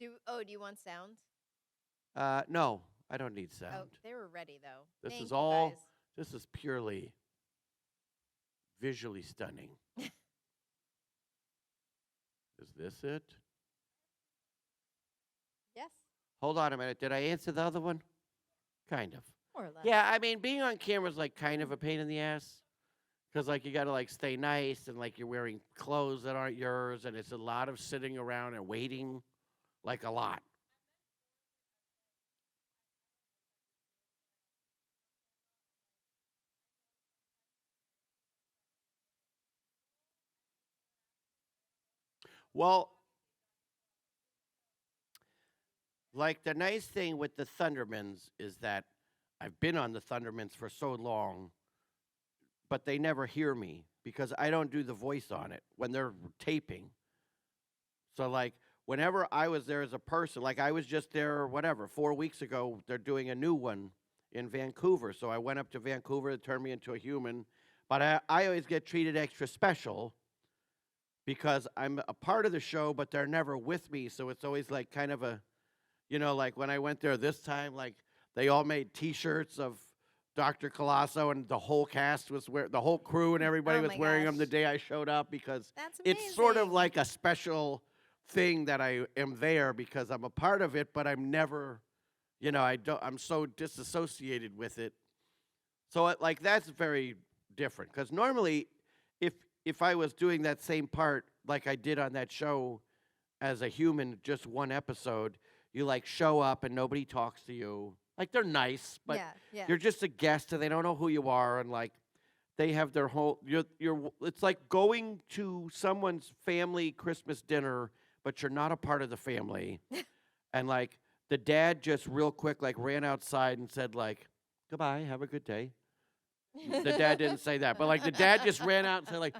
A: do you want sound?
B: No, I don't need
A: Oh,
B: sound.
A: they were ready though.
B: This
A: Thank
B: is
A: you,
B: all-
A: guys.
B: This is purely visually stunning. Is this it?
A: Yes,
B: Hold on a minute. Did I answer the other one? Kind of.
A: more or less.
B: Yeah, I mean, being on camera is like kind of a pain in the ass. Because, like, you got to, like, stay nice and, like, you're wearing clothes that aren't yours. And it's a lot of sitting around and waiting. Like, a lot. Well, like, the nice thing with the Thundermans is that I've been on the Thundermans for so long, but they never hear me because I don't do the voice on it when they're taping. So, like, whenever I was there as a person, like, I was just there, whatever, 4 weeks ago, they're doing a new one in Vancouver. So I went up to Vancouver to turn me into a human. But I always get treated extra special because I'm a part of the show, but they're never with me. So it's always like kind of a, you know, like when I went there this time, like they all made T-shirts of Dr. Colosso and the whole cast was the whole crew and everybody
A: Oh
B: was
A: my
B: wearing them the
A: gosh.
B: day I showed up because
A: That's
B: it's sort of
A: amazing.
B: like a special thing that I am there because I'm a part of it, but I'm never, I'm so disassociated with it. So like that's very different because normally, if if I was doing that same part like I did on that show as a human, just one episode, you like show up and nobody talks to you. Like they're nice, but
A: Yeah.
B: you're just a guest and they don't know who you are and like they have their whole it's like going to someone's family Christmas dinner, but you're not a part of the family. And like the dad just real quick like ran outside and said like goodbye, have a good day. The dad didn't say that, but like the dad just ran out and said like,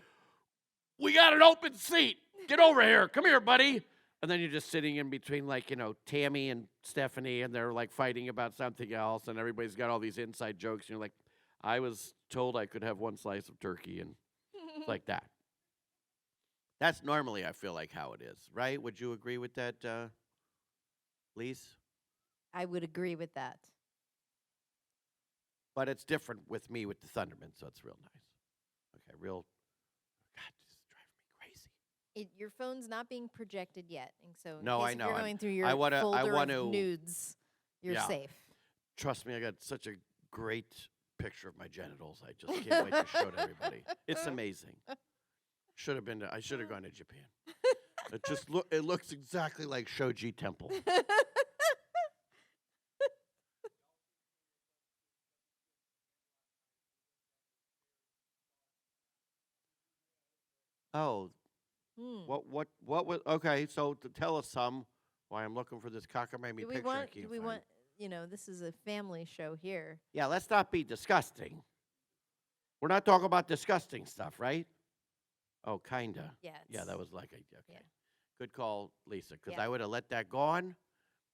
B: we got an open seat. Get over here. Come here, buddy. And then you're just sitting in between like, Tammy and Stephanie and they're like fighting about something else and everybody's got all these inside jokes and you're like, I was told I could have one slice of turkey and it's like that. That's normally I feel like how it is, right? Would you agree with that, Lise?
A: I would agree with that.
B: But it's different with me with the Thunderman, so it's real nice. Okay, God, this is driving me crazy.
A: Your phone's not being projected yet, and so in
B: No,
A: case
B: I
A: if
B: know.
A: you're going through your
B: I wanna-
A: folder
B: wanna-
A: of nudes, you're
B: Yeah.
A: safe.
B: Trust me, I got such a great picture of my genitals. I just can't wait to show to everybody. It's amazing. I should have gone to Japan. It looks exactly like Shoji Temple. Oh,
A: Hmm.
B: what was okay? So to tell us some why I'm looking for this cockamamie
A: Do we
B: picture. I
A: want?
B: can't
A: Do we
B: find.
A: want? This is a family show here.
B: Yeah, let's not be disgusting. We're not talking about disgusting stuff, right? Oh, kinda.
A: Yeah.
B: Yeah, that
A: it's-
B: was like okay.
A: Yeah.
B: Good call, Lisa, because
A: Yeah.
B: I would have let that go on,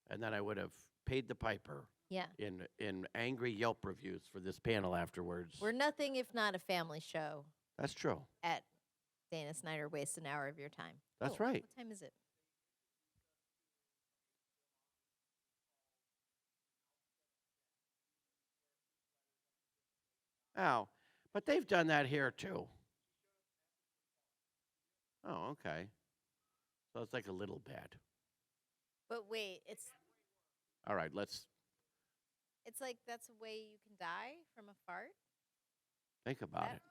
B: and then I would have paid the piper
A: Yeah.
B: in angry Yelp reviews for this panel afterwards.
A: We're nothing if not a family show.
B: That's true.
A: At Dana Snyder wastes an hour of your time.
B: That's
A: Oh,
B: right.
A: What time is it?
B: Oh, but they've done that here too. Oh, okay. So it's like a little bad.
A: But wait,
B: All right, let's
A: it's like that's a way you can die from a fart,
B: think about
A: That-
B: it.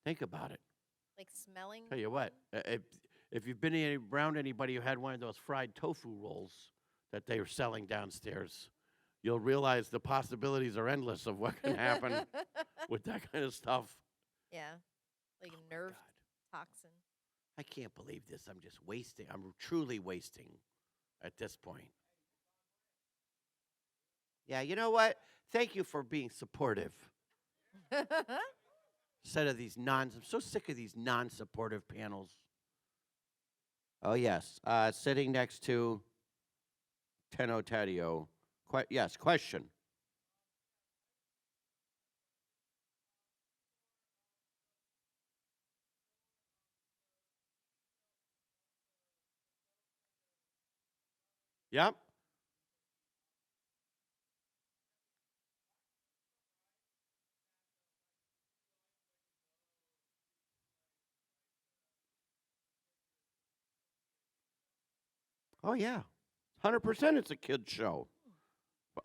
B: Think about it.
A: like smelling.
B: Tell you what, if you've been around anybody who had one of those fried tofu rolls that they were selling downstairs, you'll realize the possibilities are endless of what can happen with that kind of stuff.
A: Yeah, like
B: Oh
A: a
B: my
A: nerve
B: God.
A: toxin.
B: I can't believe this. I'm just wasting. I'm truly wasting at this point. Yeah, you know what? Thank you for being supportive. Instead of these I'm so sick of these non-supportive panels. Oh, yes. Sitting next to Tenno Taddeo. Yes, question. Yep. Oh, yeah. 100% it's a kid's show.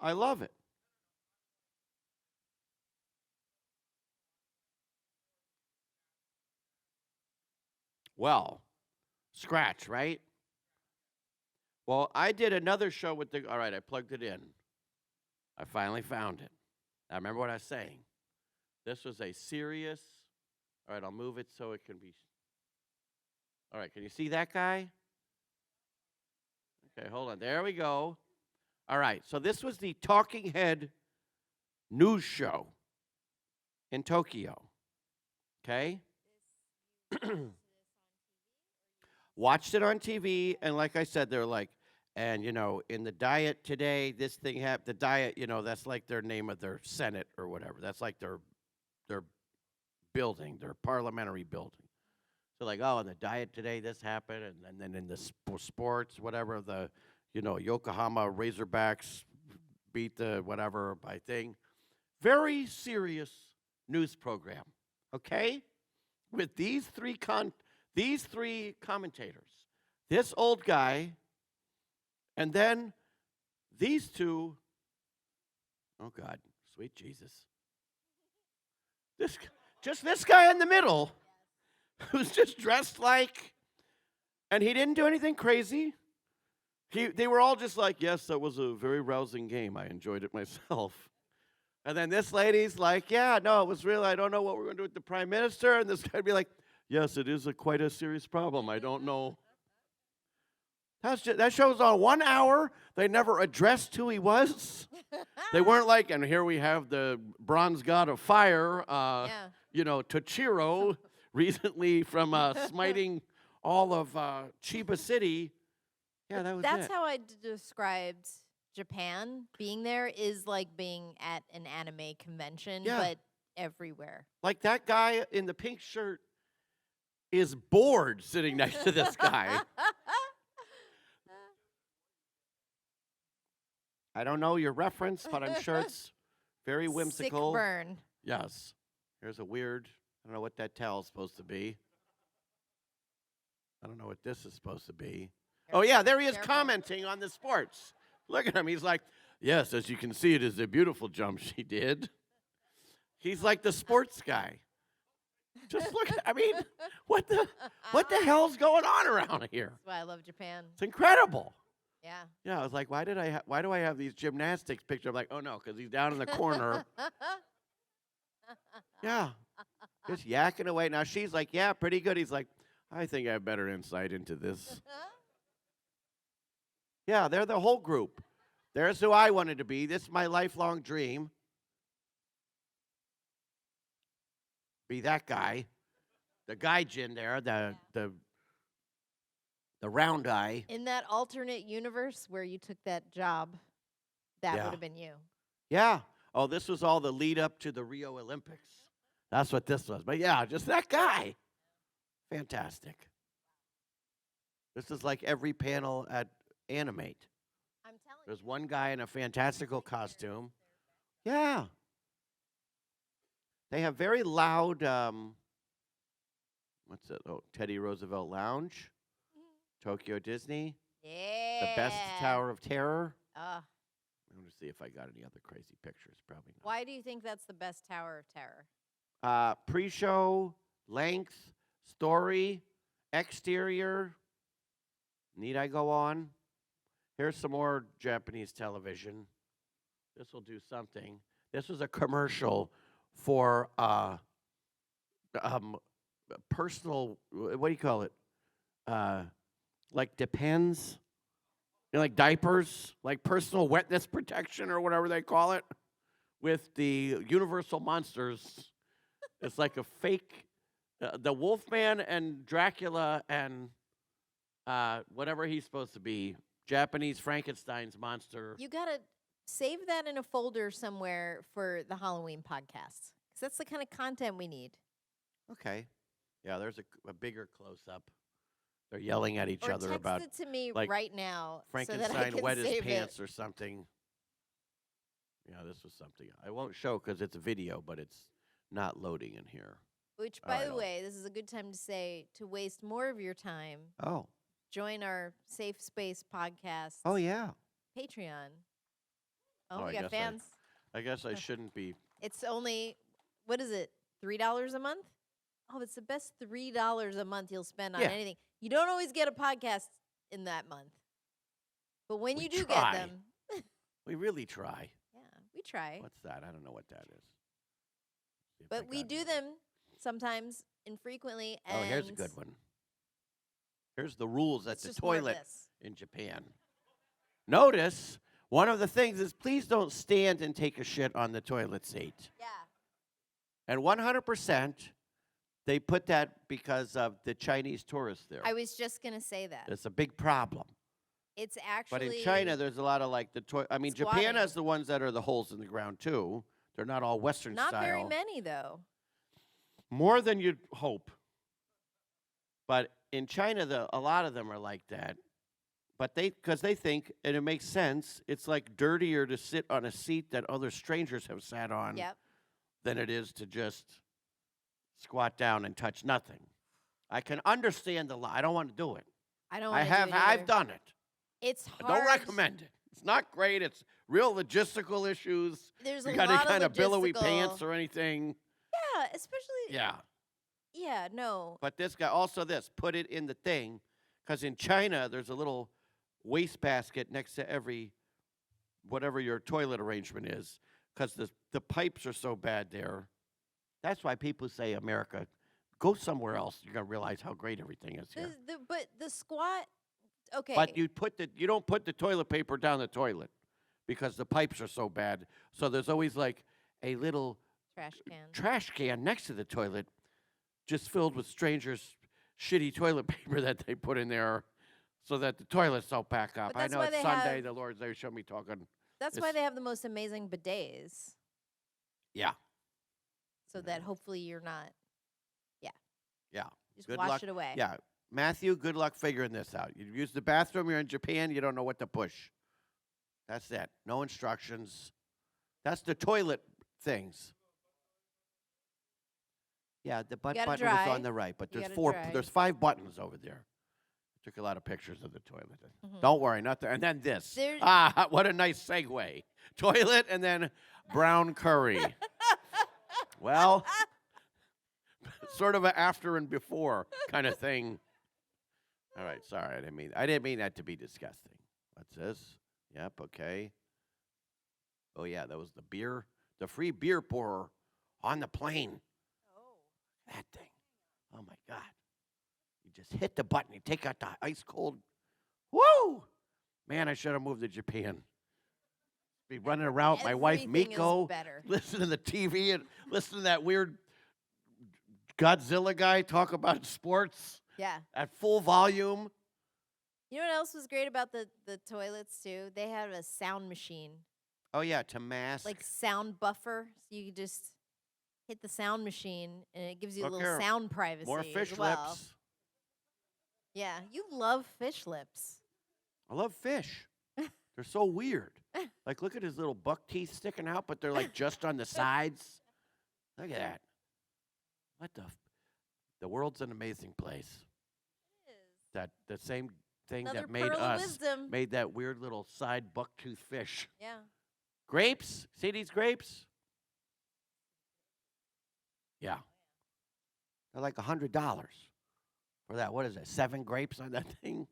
B: I love it. Well, scratch, right? Well, I did another show with all right, I plugged it in. I finally found it. I remember what I was saying. This was a serious, all right, I'll move it so it can be, all right, can you see that guy? Okay, hold on, there we go. All right, so this was the Talking Head news show in Tokyo, okay? Watched it on TV, and like I said, they're like, and in the diet today, this thing happened. The diet, that's like their name of their Senate or whatever. That's like their building, their parliamentary building. So like, oh, in the diet today, this happened, and then in the sports, whatever, the Yokohama Razorbacks beat the whatever by thing. very serious news program, okay? With these three commentators. This old guy, and then these two, oh God, sweet Jesus. This guy in the middle, who's just dressed like, and he didn't do anything crazy. They were all just like, yes, that was a very rousing game. I enjoyed it myself. And then this lady's like, yeah, no, it was real. I don't know what we're going to do with the prime minister. And this guy would be like, yes, it is quite a serious problem. I don't know. That show's on 1 hour. They never addressed who he was. They weren't like, and here we have the bronze god of fire, Tochiro, recently from smiting all of Chiba City. Yeah, that was
A: That's
B: it.
A: how I described Japan. Being there is like being at an anime convention, but everywhere.
B: Like that guy in the pink shirt is bored sitting next to this guy. I don't know your reference, but I'm sure it's very whimsical.
A: Sick burn.
B: Yes. Here's a weird, I don't know what that towel's supposed to be. I don't know what this is supposed to be. Oh, yeah, there he is commenting on the sports. Look at him. He's like, yes, as you can see, it is a beautiful jump she did. He's like the sports guy. Just look at, what the hell's going on around here?
A: That's why I love Japan.
B: It's incredible.
A: Yeah.
B: Yeah, I was like, why do I have these gymnastics pictures? I'm like, oh, no, because he's down in the corner. Yeah, just yakking away. Now she's like, yeah, pretty good. He's like, I think I have better insight into this. Yeah, they're the whole group. There's who I wanted to be. This is my lifelong dream. Be that guy. The gaijin there, the round eye.
A: In that alternate universe where you took that job, that would have been you.
B: Yeah. Oh, this was all the lead up to the Rio Olympics. That's what this was. But yeah, just that guy. Fantastic. This is like every panel at Animate.
A: I'm telling
B: There's one guy in a fantastical costume. Yeah. They have very loud, what's it? Oh, Teddy Roosevelt Lounge. Tokyo Disney.
A: Yeah.
B: The best Tower of Terror.
A: Uh,
B: I'm going to see if I got any other crazy pictures. Probably not.
A: why do you think that's the best Tower of Terror?
B: Pre-show, length, story, exterior. Need I go on? Here's some more Japanese television. This will do something. This was a commercial for personal, what do you call it? Like Depends. You know, like diapers, like personal wetness protection or whatever they call it, with the Universal Monsters. It's like a fake, the Wolfman and Dracula and whatever he's supposed to be, Japanese Frankenstein's monster.
A: You got to save that in a folder somewhere for the Halloween podcast. Because that's the kind of content we need.
B: Okay. Yeah, there's a bigger close-up. They're yelling at each other about
A: text it to me
B: like,
A: right now so that I
B: Frankenstein
A: can
B: wet his
A: save
B: pants
A: it.
B: or something. Yeah, this was something. I won't show because it's a video, but it's not loading in here.
A: Which,
B: All
A: by
B: right,
A: the
B: I'll-
A: way, this is a good time to say, to waste more of your time,
B: Oh.
A: join our Safe Space podcast
B: Oh, yeah.
A: Patreon.
B: Oh,
A: Oh,
B: I
A: we got
B: guess
A: fans.
B: I guess I shouldn't be.
A: It's only, what is it, $3 a month? Oh, it's the best $3 a month you'll spend on
B: Yeah.
A: anything. You don't always get a podcast in that month. But when
B: We
A: you do
B: try.
A: get them,
B: We really try.
A: yeah, we try.
B: What's that? I don't know what that is. See if I
A: But we
B: got
A: do
B: it.
A: them sometimes infrequently.
B: Oh,
A: And
B: here's a good one. Here's the rules at
A: it's
B: the
A: just more of
B: toilet
A: this.
B: in Japan. Notice one of the things is please don't stand and take a shit on the toilet seat.
A: Yeah.
B: And 100%, they put that because of the Chinese tourists there.
A: I was just going to say that.
B: It's a big problem.
A: It's actually.
B: But in China, there's a lot of like the toilet. I mean, Japan
A: squatting.
B: has the ones that are the holes in the ground too. They're not all Western
A: not
B: style.
A: very many, though.
B: More than you'd hope. But in China, a lot of them are like that. But because they think, and it makes sense, it's like dirtier to sit on a seat that other strangers have sat on
A: Yep.
B: than it is to just squat down and touch nothing. I can understand the lie. I don't want to do it.
A: I don't
B: I
A: want to
B: have.
A: do it
B: I've
A: either.
B: done it.
A: It's
B: I
A: hard.
B: don't recommend it. It's not great. It's real logistical issues.
A: There's
B: You
A: a
B: got any
A: lot
B: kind
A: of
B: of billowy
A: logistical-
B: pants or anything?
A: Yeah, especially.
B: Yeah.
A: Yeah, no.
B: But this guy also put it in the thing, because in China there's a little wastebasket next to every whatever your toilet arrangement is, because the pipes are so bad there. That's why people say America. Go somewhere else. You're gonna realize how great everything is here.
A: But the squat. Okay.
B: But you don't put the toilet paper down the toilet because the pipes are so bad. So there's always like a little
A: trash can
B: next to the toilet, just filled with strangers' shitty toilet paper that they put in there, so that the toilets don't pack up.
A: But
B: I
A: that's
B: know
A: why
B: it's
A: they
B: Sunday.
A: have-
B: The Lord's Day showed me talking.
A: That's why they have the most amazing bidets,
B: Yeah,
A: so that hopefully you're not.
B: yeah,
A: Just
B: Good
A: wash
B: luck.
A: it away.
B: yeah. Matthew, good luck figuring this out. You use the bathroom. You're in Japan. You don't know what to push. That's it. No instructions. That's the toilet things. Yeah, the butt
A: gotta
B: button is
A: dry.
B: on the right, but
A: You
B: there's
A: gotta dry.
B: There's 5 buttons over there. Took a lot of pictures of the toilet.
A: Mhm.
B: Don't worry, nothing. And then this.
A: There-
B: What a nice segue. Toilet and then brown curry. Well, sort of an after and before kind of thing. All right, sorry, I didn't mean that to be disgusting. What's this? Yep, okay. Oh yeah, that was the free beer pourer on the plane.
A: Oh.
B: That thing. Oh my God. You just hit the button, you take out the ice cold. Woo! Man, I should have moved to Japan. Be running around with my wife
A: Everything is
B: Miko,
A: better.
B: listen to the TV and listen to that weird Godzilla guy talk about sports
A: Yeah.
B: at full volume.
A: You know what else was great about the toilets too? They had a sound machine,
B: Oh yeah, to mask.
A: like sound buffer, so you could just hit the sound machine and it gives you a
B: Look
A: little
B: here,
A: sound privacy.
B: more
A: as
B: fish
A: well.
B: lips.
A: Yeah, you love fish lips.
B: I love fish. They're so weird. Like, look at his little buck teeth sticking out, but they're like just on the sides. Look at that. What the world's an amazing place. That the same thing
A: Another
B: that made
A: pearl of
B: us
A: wisdom.
B: made that weird little side buck tooth fish.
A: Yeah.
B: Grapes? See these grapes? Yeah. They're like $100 for that. What is that? 7 grapes on that thing?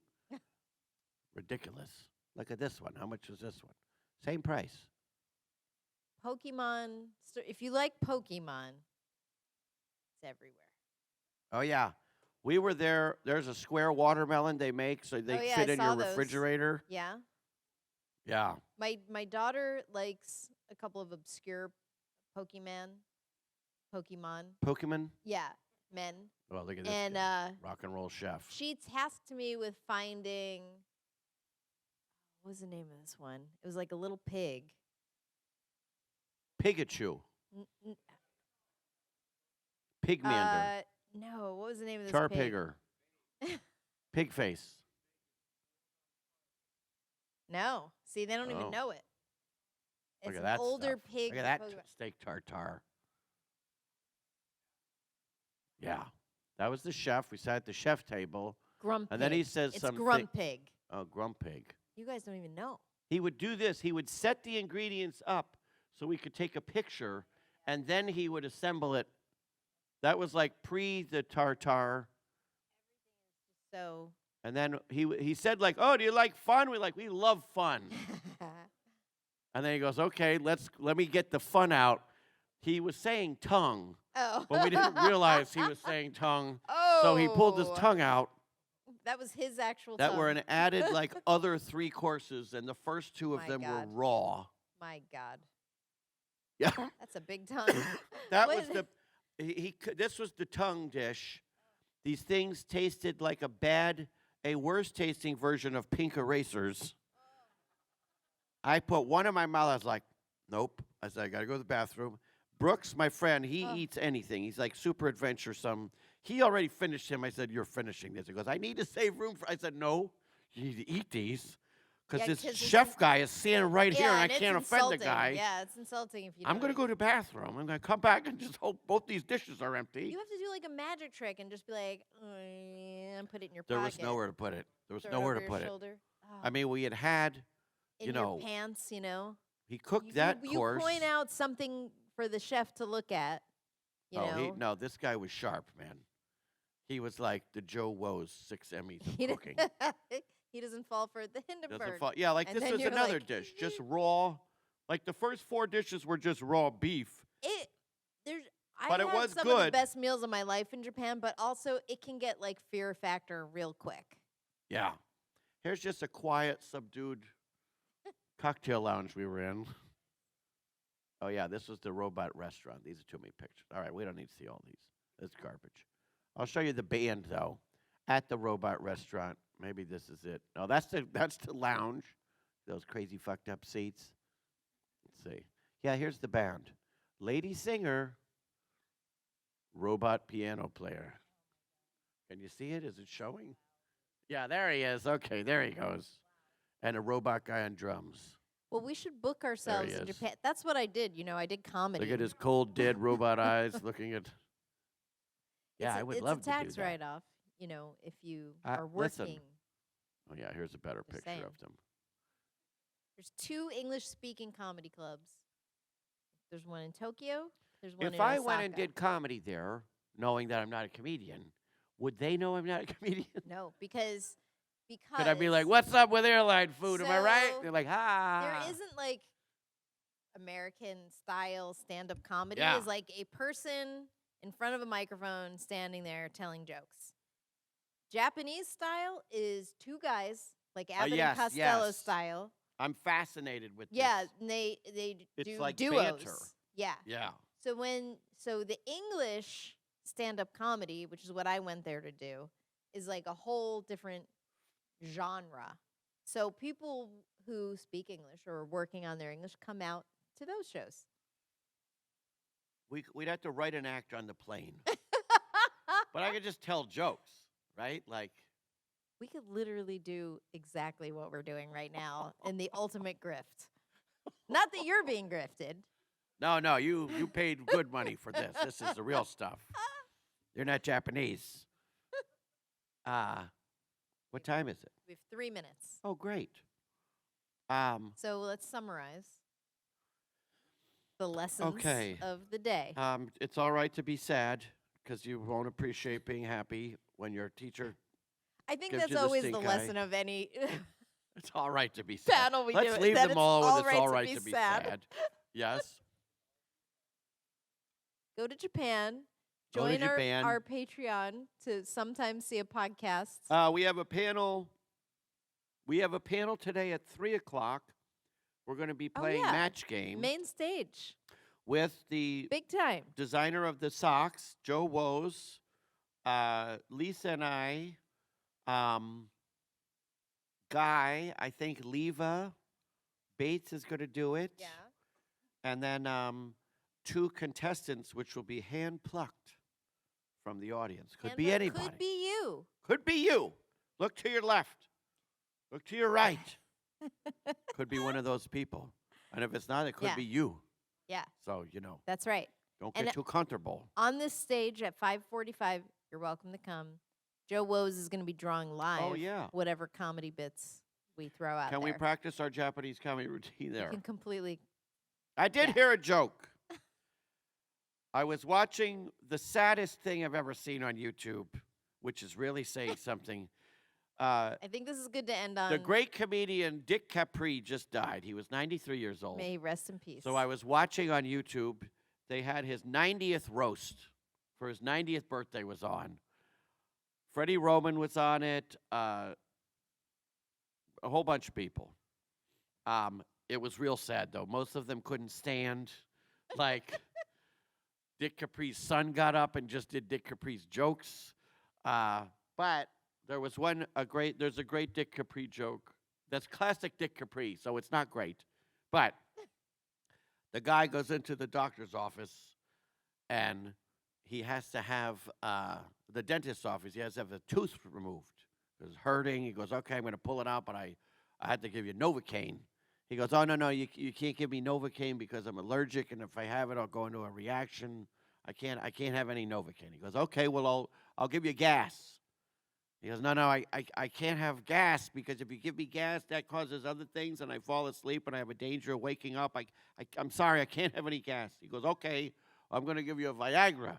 B: Ridiculous. Look at this one. How much is this one? Same price.
A: Pokemon. If you like Pokemon, it's everywhere.
B: Oh yeah. We were there. There's a square watermelon they make so they
A: Oh, yeah,
B: fit
A: I
B: in
A: saw
B: your
A: those.
B: refrigerator.
A: Yeah.
B: Yeah.
A: My daughter likes a couple of obscure Pokemon.
B: Pokemon.
A: Yeah, men.
B: Oh, look at this.
A: And
B: guy. Rock and roll chef.
A: she tasked me with finding. What was the name of this one? It was like a little pig.
B: Pikachu.
A: N- n-
B: Pigmander.
A: No, what was the name of this pig?
B: Charpigger. Pig face.
A: No, see, they don't
B: Oh.
A: even know it.
B: Look
A: It's
B: at
A: an
B: that
A: older
B: stuff.
A: pig.
B: Look at that
A: Pokemon.
B: steak tartare. Yeah. That was the chef. We sat at the chef table.
A: Grump
B: And then he
A: pig.
B: says
A: It's
B: something.
A: Grumpig.
B: Oh, Grumpig.
A: You guys don't even know.
B: He would do this. He would set the ingredients up so we could take a picture, and then he would assemble it. That was like pre the tartare.
A: So.
B: And then he said like, "Oh, do you like fun?" We love fun. And then he goes, "Okay, let me get the fun out." He was saying tongue,
A: Oh.
B: but we didn't realize he was saying tongue.
A: Oh.
B: So he pulled his tongue out.
A: That was his actual
B: That
A: tongue.
B: were an added like other 3 courses, and the first 2 of
A: My
B: them were
A: God.
B: raw.
A: My God.
B: Yeah.
A: That's a big tongue.
B: That
A: What
B: was
A: is-
B: this was the tongue dish. These things tasted like a worse tasting version of pink erasers. I put one in my mouth. I was like, nope. I said, I got to go to the bathroom. Brooks, my friend, he eats anything. He's like super adventuresome. He already finished him. I said, you're finishing this. He goes, I need to save room for. I said, no, you to eat these because
A: Yeah,
B: this
A: 'cause it's
B: chef guy is standing right here, and I
A: it's
B: can't offend the
A: insulting.
B: guy.
A: Yeah, it's insulting if you.
B: I'm
A: don't
B: gonna
A: eat.
B: go to the bathroom. I'm gonna come back and just hope both these dishes are empty.
A: You have to do like a magic trick and just be like, and put it in your
B: There
A: pocket.
B: was nowhere to put it. There was
A: Throw
B: nowhere
A: it
B: to
A: over
B: put
A: your
B: it.
A: shoulder.
B: I mean, we had,
A: in
B: you
A: your
B: know,
A: pants,
B: he cooked
A: You-
B: that
A: you
B: course.
A: point out something for the chef to look at. You know,
B: No, this guy was sharp, man. He was like the Joe Woes 6 Emmys of
A: he, d-
B: cooking.
A: he doesn't fall for the Hindenburg.
B: Doesn't fall. Yeah, like
A: And
B: this
A: then
B: was
A: you're
B: another
A: like,
B: dish, just raw. Like the first 4 dishes were just raw beef. But
A: I
B: it
A: had
B: was
A: some of the
B: good.
A: best meals of my life in Japan, but also it can get like fear factor real quick.
B: Yeah. Here's just a quiet, subdued cocktail lounge we were in. Oh, yeah, this was the robot restaurant. These are too many pictures. All right, we don't need to see all these. It's garbage. I'll show you the band, though, at the robot restaurant. Maybe this is it. No, that's the lounge. Those crazy fucked up seats. Let's see. Yeah, here's the band. Lady singer, robot piano player. Can you see it? Is it showing? Yeah, there he is. Okay, there he goes. And a robot guy on drums.
A: Well, we should book ourselves in
B: is.
A: Japan. That's what I did. I did comedy.
B: Look at his cold, dead robot eyes looking at. Yeah, I would
A: it's
B: love
A: a
B: to
A: tax
B: do that.
A: write-off. If you are
B: listen.
A: working.
B: Oh, yeah, here's a better
A: Just
B: picture
A: saying.
B: of them.
A: There's 2 English-speaking comedy clubs. There's one in Tokyo. There's one in
B: If I
A: Osaka.
B: went and did comedy there, knowing that I'm not a comedian, would they know I'm not a comedian?
A: No, because
B: Could I be like, "What's up with airline food? Am I right?"
A: So,
B: They're like, "Ha."
A: there isn't like American style stand-up comedy.
B: Yeah.
A: Is like a person in front of a microphone standing there telling jokes. Japanese style is 2 guys, like Abbott
B: yes,
A: and Costello
B: yes.
A: style.
B: I'm fascinated with
A: Yeah,
B: this.
A: and they
B: It's
A: do
B: like
A: duos.
B: banter.
A: Yeah.
B: Yeah.
A: So the English stand-up comedy, which is what I went there to do, is like a whole different genre. So people who speak English or are working on their English come out to those shows.
B: We'd have to write an act on the plane. But I could just tell jokes, right? Like,
A: We could literally do exactly what we're doing right now in the ultimate grift. Not that you're being grifted.
B: no, you paid good money for this. This is the real stuff. You're not Japanese. What time is it?
A: We have 3 minutes.
B: Oh, great.
A: So let's summarize the lessons
B: Okay.
A: of the day.
B: It's all right to be sad because you won't appreciate being happy when your teacher.
A: I think
B: gives
A: that's
B: you the
A: always the
B: stink eye.
A: lesson of any
B: It's all right to be sad.
A: panel we
B: Let's
A: do.
B: leave
A: that
B: them
A: it's
B: all with
A: all
B: it's
A: right
B: all
A: to
B: right
A: be
B: to be
A: sad.
B: sad. Yes.
A: Go to Japan.
B: Go to
A: Join
B: Japan.
A: our Patreon to sometimes see a podcast.
B: We have a panel. We have a panel today at 3:00. We're going to be playing
A: yeah.
B: match game
A: Main stage.
B: with the
A: Big time.
B: designer of the socks, Joe Woes, Lisa and I, Guy, I think Leva Bates is going to do it.
A: Yeah.
B: And then 2 contestants, which will be hand-plucked from the audience. Could be anybody.
A: Could be you.
B: Could be you. Look to your left. Look to your right. Could be one of those people. And if it's not, it could
A: Yeah.
B: be you.
A: Yeah,
B: So,
A: that's right.
B: don't
A: And
B: get too comfortable.
A: On this stage at 5:45, you're welcome to come. Joe Woes is going to be drawing live.
B: Oh, yeah.
A: Whatever comedy bits we throw out
B: Can
A: there.
B: we practice our Japanese comedy routine
A: You
B: there?
A: can completely.
B: I did
A: yeah.
B: hear a joke. I was watching the saddest thing I've ever seen on YouTube, which is really saying something.
A: I think this is good to end on.
B: The great comedian Dick Capri just died. He was 93 years old.
A: May he rest in peace.
B: So I was watching on YouTube. They had his 90th roast for his 90th birthday was on. Freddie Roman was on it. A whole bunch of people. It was real sad, though. Most of them couldn't stand. Like, Dick Capri's son got up and just did Dick Capri's jokes. But there was there's a great Dick Capri joke. That's classic Dick Capri, so it's not great. But the guy goes into the doctor's office, and he has to have, the dentist's office, he has to have a tooth removed It was hurting. He goes, okay, I'm going to pull it out, but I had to give you Novocaine. He goes, oh, no, you can't give me Novocaine because I'm allergic, and if I have it, I'll go into a reaction. I can't have any Novocaine. He goes, okay, well, I'll give you gas. He goes, no, I can't have gas because if you give me gas, that causes other things, and I fall asleep, and I have a danger of waking up. I'm sorry, I can't have any gas. He goes, okay, I'm going to give you a Viagra.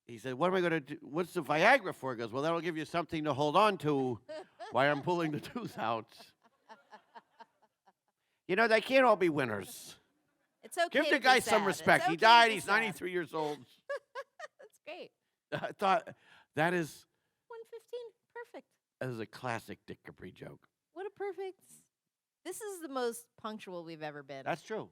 B: He said, what am I going to do? What's the Viagra for? He goes, well, that'll give you something to hold on to while I'm pulling the tooth out. You know, they can't all be winners.
A: It's okay.
B: Give the
A: to
B: guy
A: be
B: some
A: sad.
B: respect.
A: It's
B: He
A: okay
B: died.
A: to be
B: He's
A: sad.
B: 93 years old.
A: That's great.
B: I thought that is
A: 115. Perfect.
B: that is a classic Dick Capri joke.
A: What a perfect. This is the most punctual we've ever been.
B: That's true.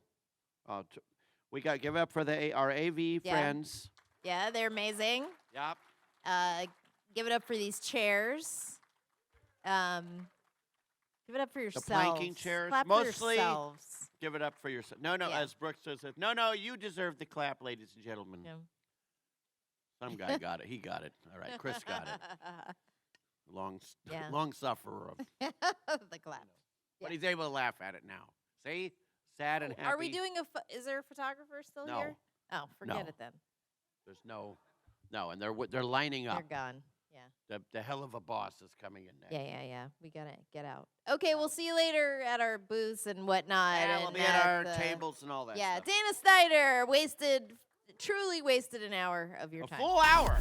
B: We got to give up for our AV friends.
A: Yeah, they're amazing.
B: Yep.
A: Give it up for these chairs. Give it up for yourselves.
B: The planking chairs.
A: Clap
B: Mostly
A: for yourselves.
B: give it up for yourself. No,
A: Yeah.
B: as Brooks says, no, you deserve the clap, ladies and gentlemen.
A: Yeah.
B: Some guy got it. He got it. All right, Chris got it.
A: Yeah.
B: Long sufferer of.
A: The clap.
B: But he's able to laugh at it now. See? Sad and happy.
A: Are we doing is there a photographer still
B: No.
A: here? Oh, forget
B: No.
A: it then.
B: There's no, and they're lining up.
A: They're gone. Yeah.
B: The hell of a boss is coming in next.
A: Yeah. We gotta get out. Okay, we'll see you later at our booths and whatnot.
B: Yeah, we'll
A: and
B: be at our
A: the-
B: tables and all that
A: Yeah,
B: stuff.
A: Dana Snyder truly wasted an hour of your
B: A
A: time.
B: full hour.